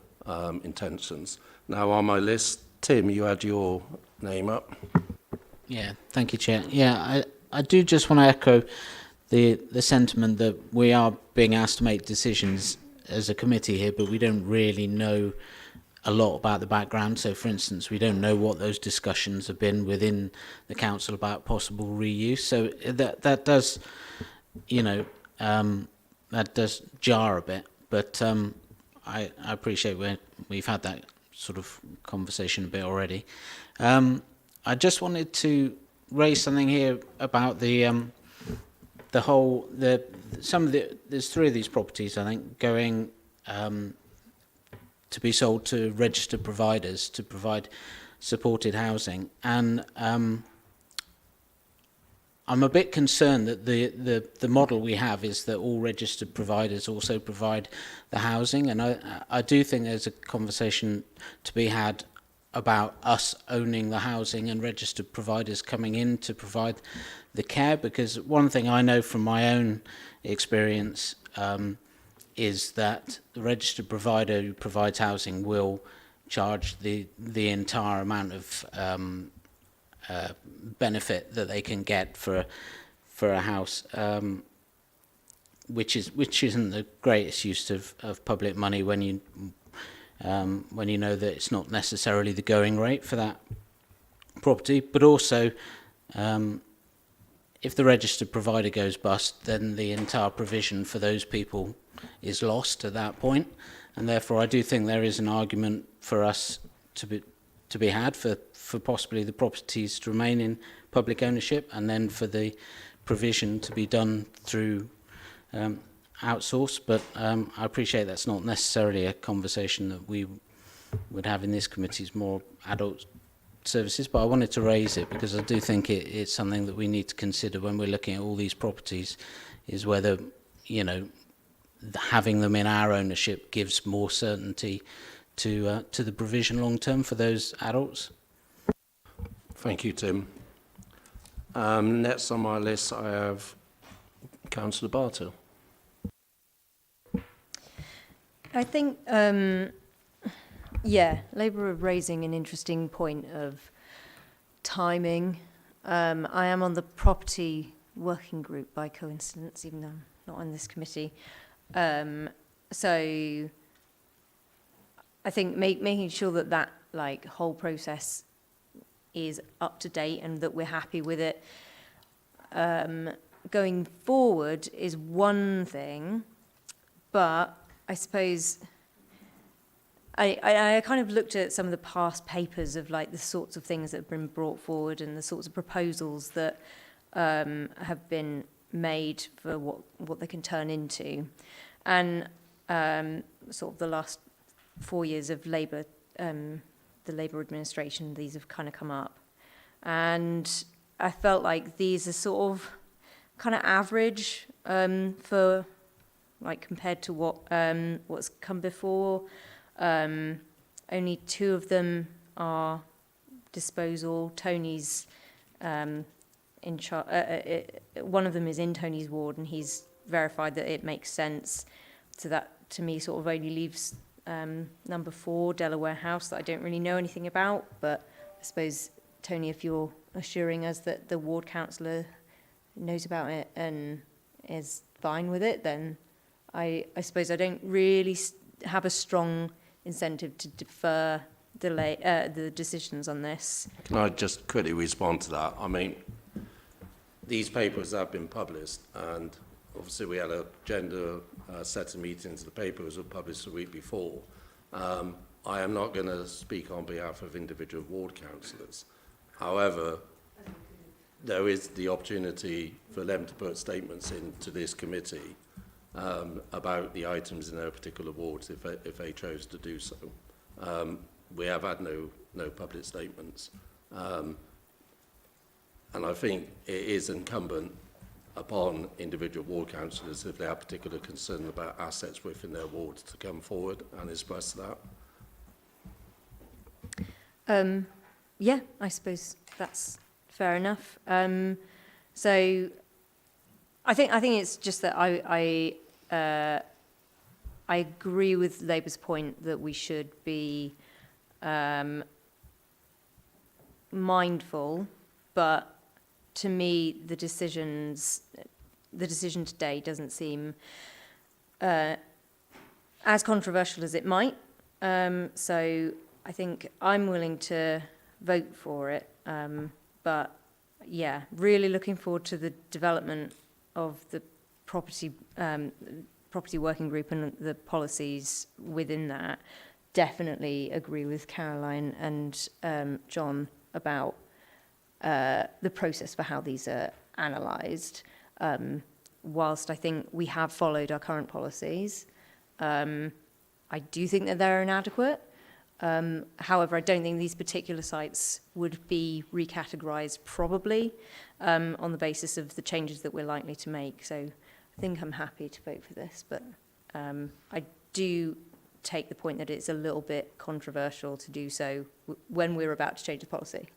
intentions. Now on my list, Tim, you had your name up. Yeah, thank you, Chair. Yeah, I do just want to echo the sentiment that we are being asked to make decisions as a committee here, but we don't really know a lot about the background. So, for instance, we don't know what those discussions have been within the council about possible reuse. So that does, you know, that does jar a bit. But I appreciate we've had that sort of conversation a bit already. I just wanted to raise something here about there's 3 of these properties, I think, going to be sold to registered providers to provide supported housing, and I'm a bit concerned that the model we have is that all registered providers also provide the housing, and I do think there's a conversation to be had about us owning the housing and registered providers coming in to provide the care, because one thing I know from my own experience is that the registered provider who provides housing will charge the entire amount of benefit that they can get for a house, which isn't the greatest use of public money when you know that it's not necessarily the going rate for that property. But also, if the registered provider goes bust, then the entire provision for those people is lost at that point. And therefore, I do think there is an argument for us to be had for possibly the properties to remain in public ownership, and then for the provision to be done through outsource. But I appreciate that's not necessarily a conversation that we would have in this committee's more adult services, but I wanted to raise it because I do think it's something that we need to consider when we're looking at all these properties, is whether, you know, having them in our ownership gives more certainty to the provision long term for those adults. Thank you, Tim. Next on my list, I have Councillor Bartow. I think, Labour are raising an interesting point of timing. I am on the property working group by coincidence, even though I'm not on this committee. So I think making sure that like whole process is up to date and that we're happy with it going forward is one thing, but I suppose I kind of looked at some of the past papers of like the sorts of things that have been brought forward and the sorts of proposals that have been made for what they can turn into, and sort of the last 4 years of Labour, the Labour administration, these have kind of come up, and I felt like these are sort of kind of average for like compared to what's come before. Only 2 of them are disposal. Tony's in charge. One of them is in Tony's ward, and he's verified that it makes sense. So that, to me, sort of only leaves number 4, Delaware House, that I don't really know anything about. But I suppose, Tony, if you're assuring us that the ward councillor knows about it and is fine with it, then I suppose I don't really have a strong incentive to defer the decisions on this. Can I just quickly respond to that? I mean, these papers have been published, and obviously we had a agenda set of meetings. The papers were published the week before. I am not going to speak on behalf of individual ward councillors. However, there is the opportunity for them to put statements into this committee about the items in their particular wards if they chose to do so. We have had no public statements. And I think it is incumbent upon individual ward councillors, if they have particular concern about assets within their wards, to come forward and express that. Yeah, I suppose that's fair enough. So I think it's just that I agree with Labour's point that we should be mindful, but to me the decision today doesn't seem as controversial as it might. So I think I'm willing to vote for it, but yeah, really looking forward to the development of the property working group and the policies within that. Definitely agree with Caroline and John about the process for how these are analysed. Whilst I think we have followed our current policies, I do think that they're inadequate. However, I don't think these particular sites would be recategorised probably on the basis of the changes that we're likely to make. So I think I'm happy to vote for this, but I do take the point that it's a little bit controversial to do so when we're about to change the policy.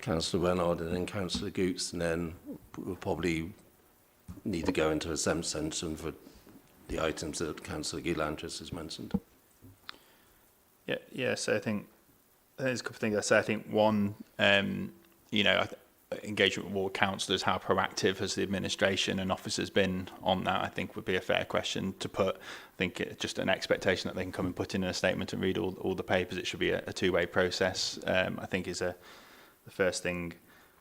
Councillor Renard and then Councillor Goots, and then we'll probably need to go into a section for the items that Councillor Gillandris has mentioned. Yeah. So I think there's a couple of things I say. I think one, engagement with ward councillors, how proactive has the administration and officers been on that? I think would be a fair question to put. I think it's just an expectation that they can come and put in a statement and read all the papers. It should be a two-way process. I think is the first thing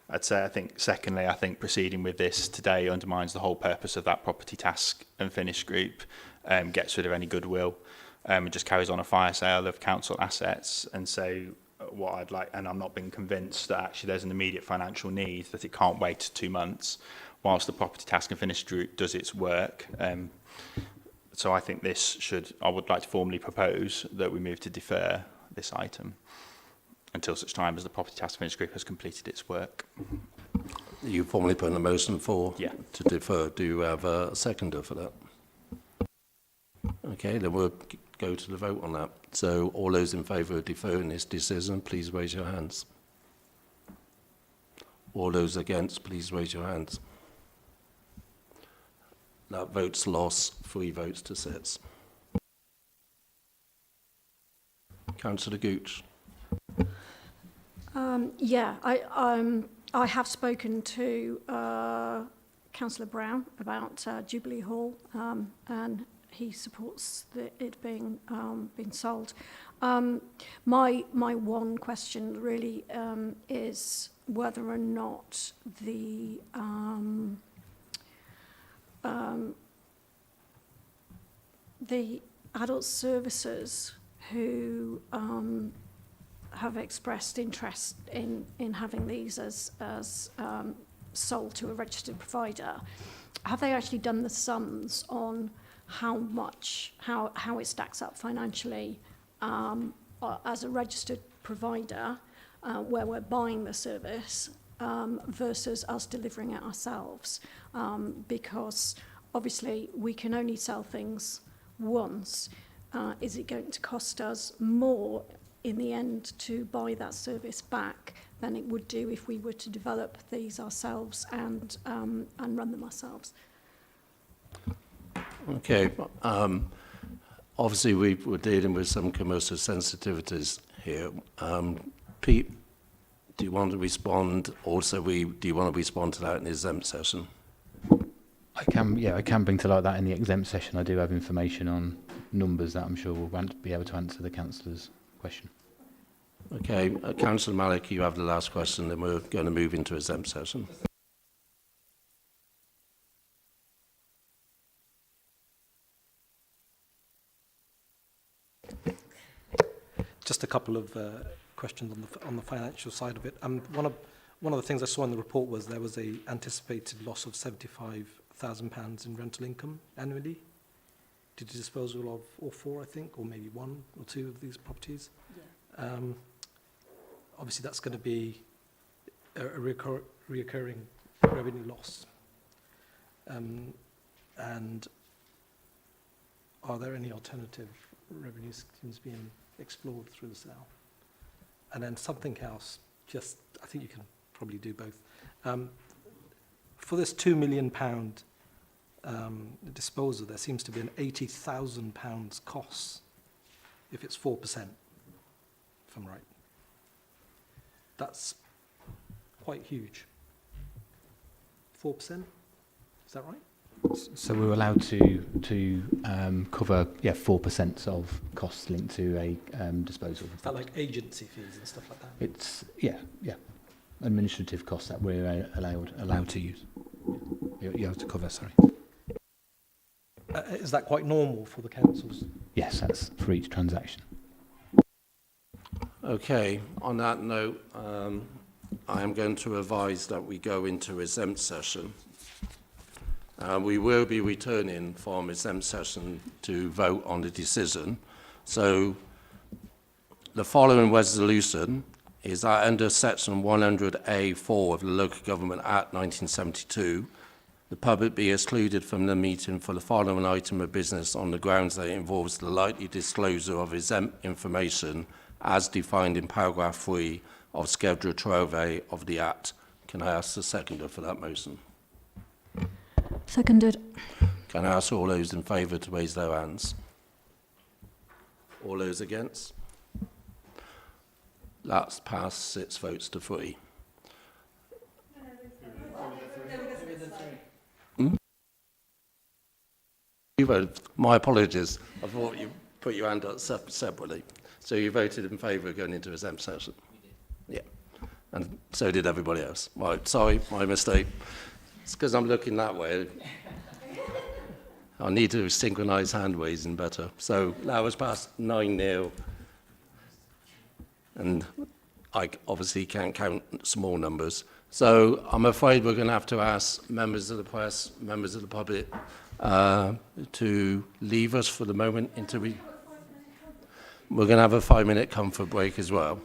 I'd say. I think secondly, I think proceeding with this today undermines the whole purpose of that property task and finish group, gets rid of any goodwill. It just carries on a fire sale of council assets. And so what I'd like, and I'm not being convinced that actually there's an immediate financial need, that it can't wait 2 months whilst the property task and finish group does its work. So I think I would like to formally propose that we move to defer this item until such time as the property task and finish group has completed its work. You formally put in a motion to defer. Do you have a seconder for that? Okay, then we'll go to the vote on that. So all those in favour of deferring this decision, please raise your hands. All those against, please raise your hands. That vote's lost, 3 votes to 6. Councillor Gooch. I have spoken to Councillor Brown about Jubilee Hall, and he supports it being sold. My one question really is whether or not the adult services who have expressed interest in having these as sold to a registered provider, have they actually done the sums on how it stacks up financially as a registered provider where we're buying the service versus us delivering it ourselves? Because obviously we can only sell things once. Is it going to cost us more in the end to buy that service back than it would do if we were to develop these ourselves and run them ourselves? Okay. Obviously, we're dealing with some commercial sensitivities here. Pete, do you want to respond? Also, do you want to respond to that in the exempt session? I can bring to light that in the exempt session. I do have information on numbers that I'm sure will be able to answer the councillor's question. Okay, Councillor Malik, you have the last question, then we're going to move into exempt session. just a couple of questions on the financial side of it. One of the things I saw in the report was there was a anticipated loss of £75,000 in rental income annually due to disposal of all four, I think, or maybe one or two of these properties. Yeah. Obviously, that's going to be a reoccurring revenue loss. And are there any alternative revenue schemes being explored through the sale? And then something else, just, I think you can probably do both. For this £2 million disposal, there seems to be an £80,000 cost if it's 4%, if I'm right. That's quite huge. 4%, is that right? So we're allowed to cover 4% of costs linked to a disposal. Is that like agency fees and stuff like that? It's administrative costs that we're allowed to use. You have to cover. Sorry. Is that quite normal for the councils? Yes, that's for each transaction. Okay, on that note, I am going to advise that we go into exempt session. We will be returning from exempt session to vote on the decision. So the following resolution is that under section 100A4 of the Local Government Act 1972, the public be excluded from the meeting for the following item of business on the grounds that it involves the likely disclosure of exempt information as defined in paragraph 3 of Schedule 12A of the Act. Can I ask the seconder for that motion? Seconded. Can I ask all those in favour to raise their hands? All those against? That's passed 6 votes to 3. You voted. My apologies. I thought you put your hand up separately. So you voted in favour of going into exempt session? Yeah. And so did everybody else. Right, sorry, my mistake. It's because I'm looking that way. I need to synchronise hand raising better. So that was passed 9-0. And I obviously can't count small numbers. So I'm afraid we're going to have to ask members of the press, members of the public, to leave us for the moment until we're going to have a 5-minute comfort break as well.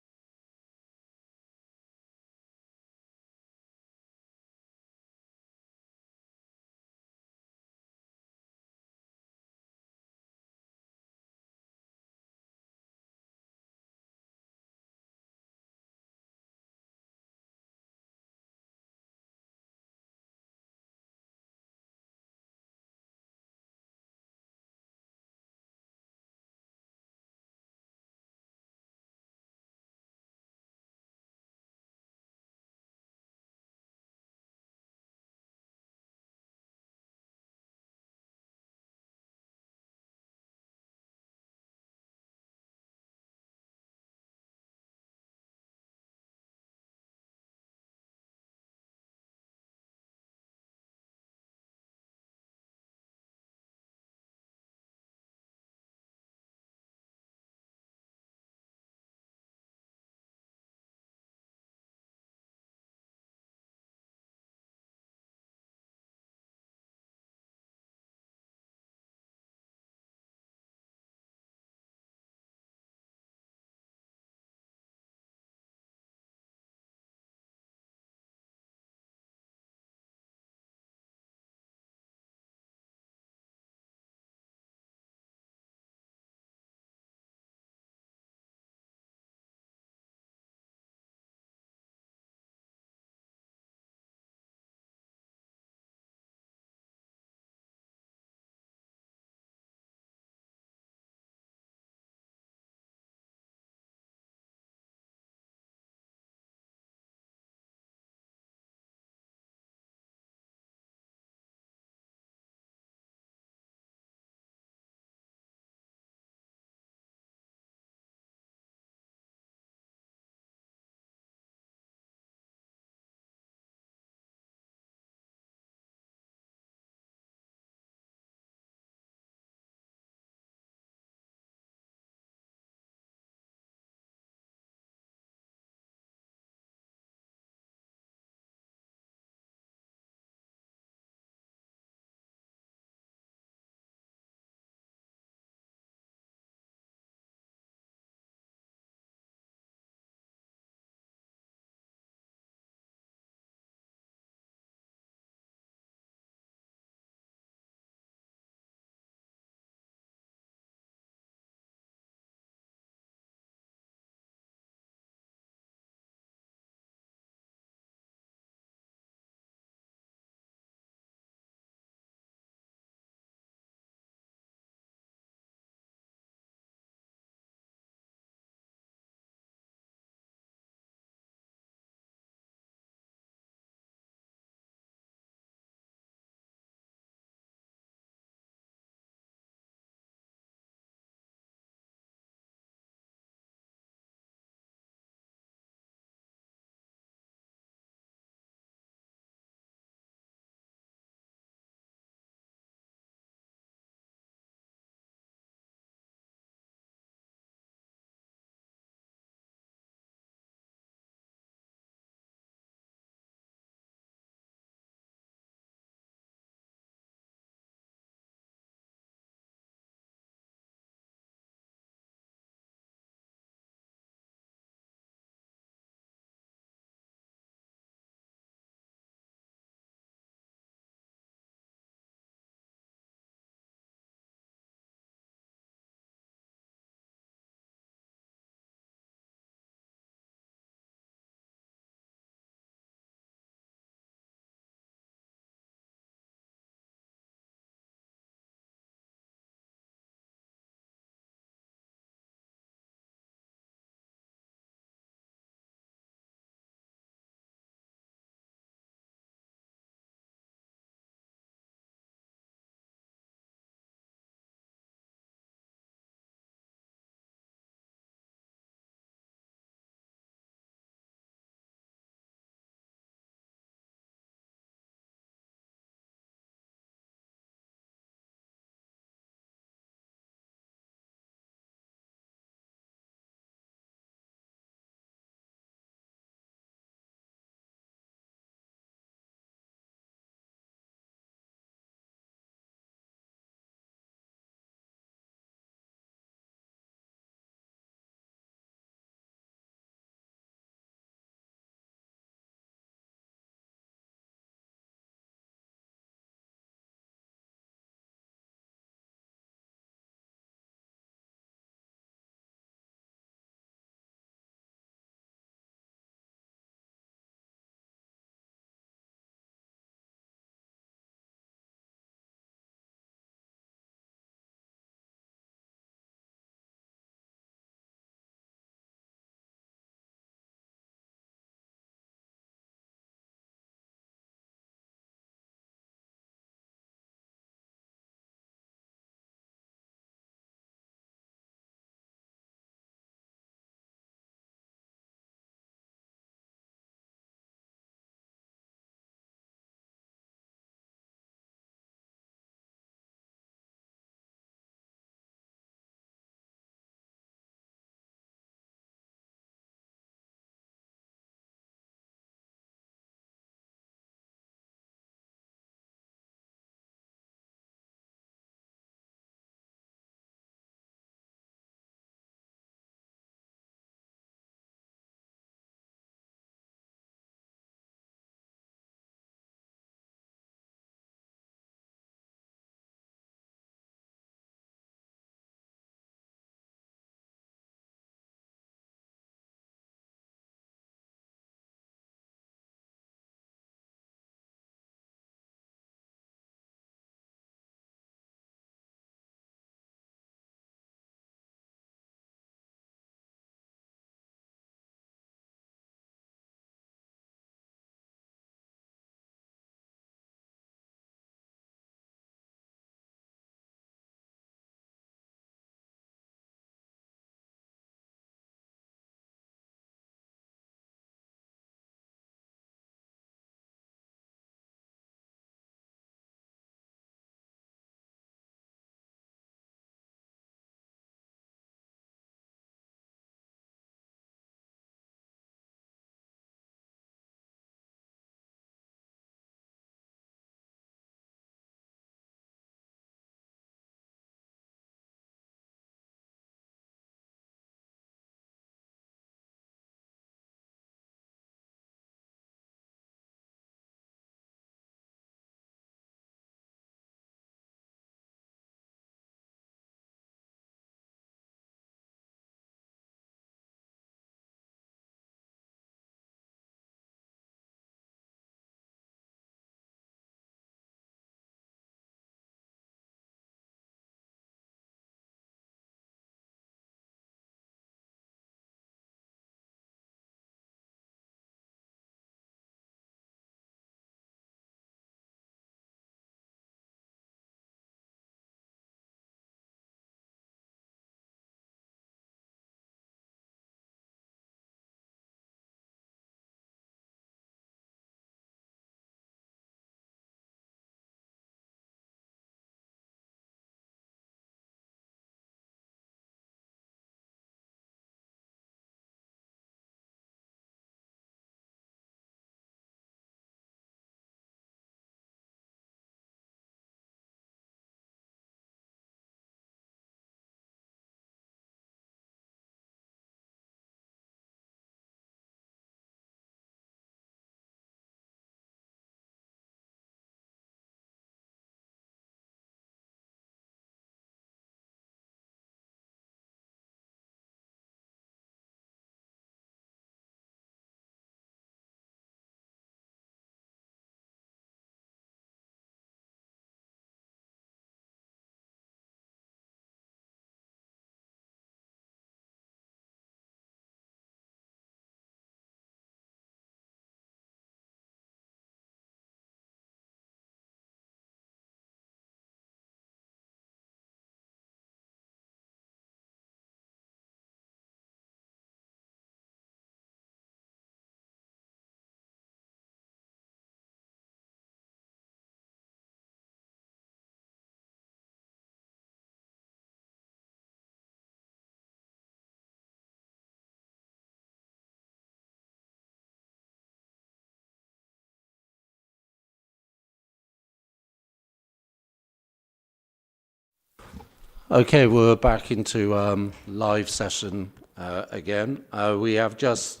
Okay, we're back into live session again. We have just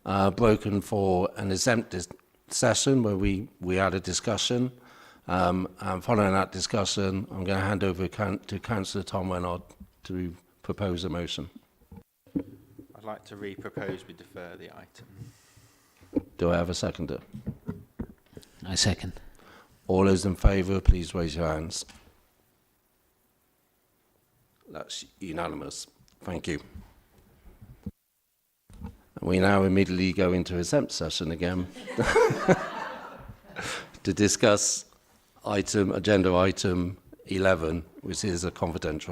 broken for an exempt session where we had a discussion. And following that discussion, I'm going to hand over to Councillor Tom Reynard to propose a motion. I'd like to re-propose we defer the item. Do I have a seconder? I second. All those in favour, please raise your hands. That's unanimous. Thank you. And we now immediately go into exempt session again to discuss agenda item 11, which is a confidential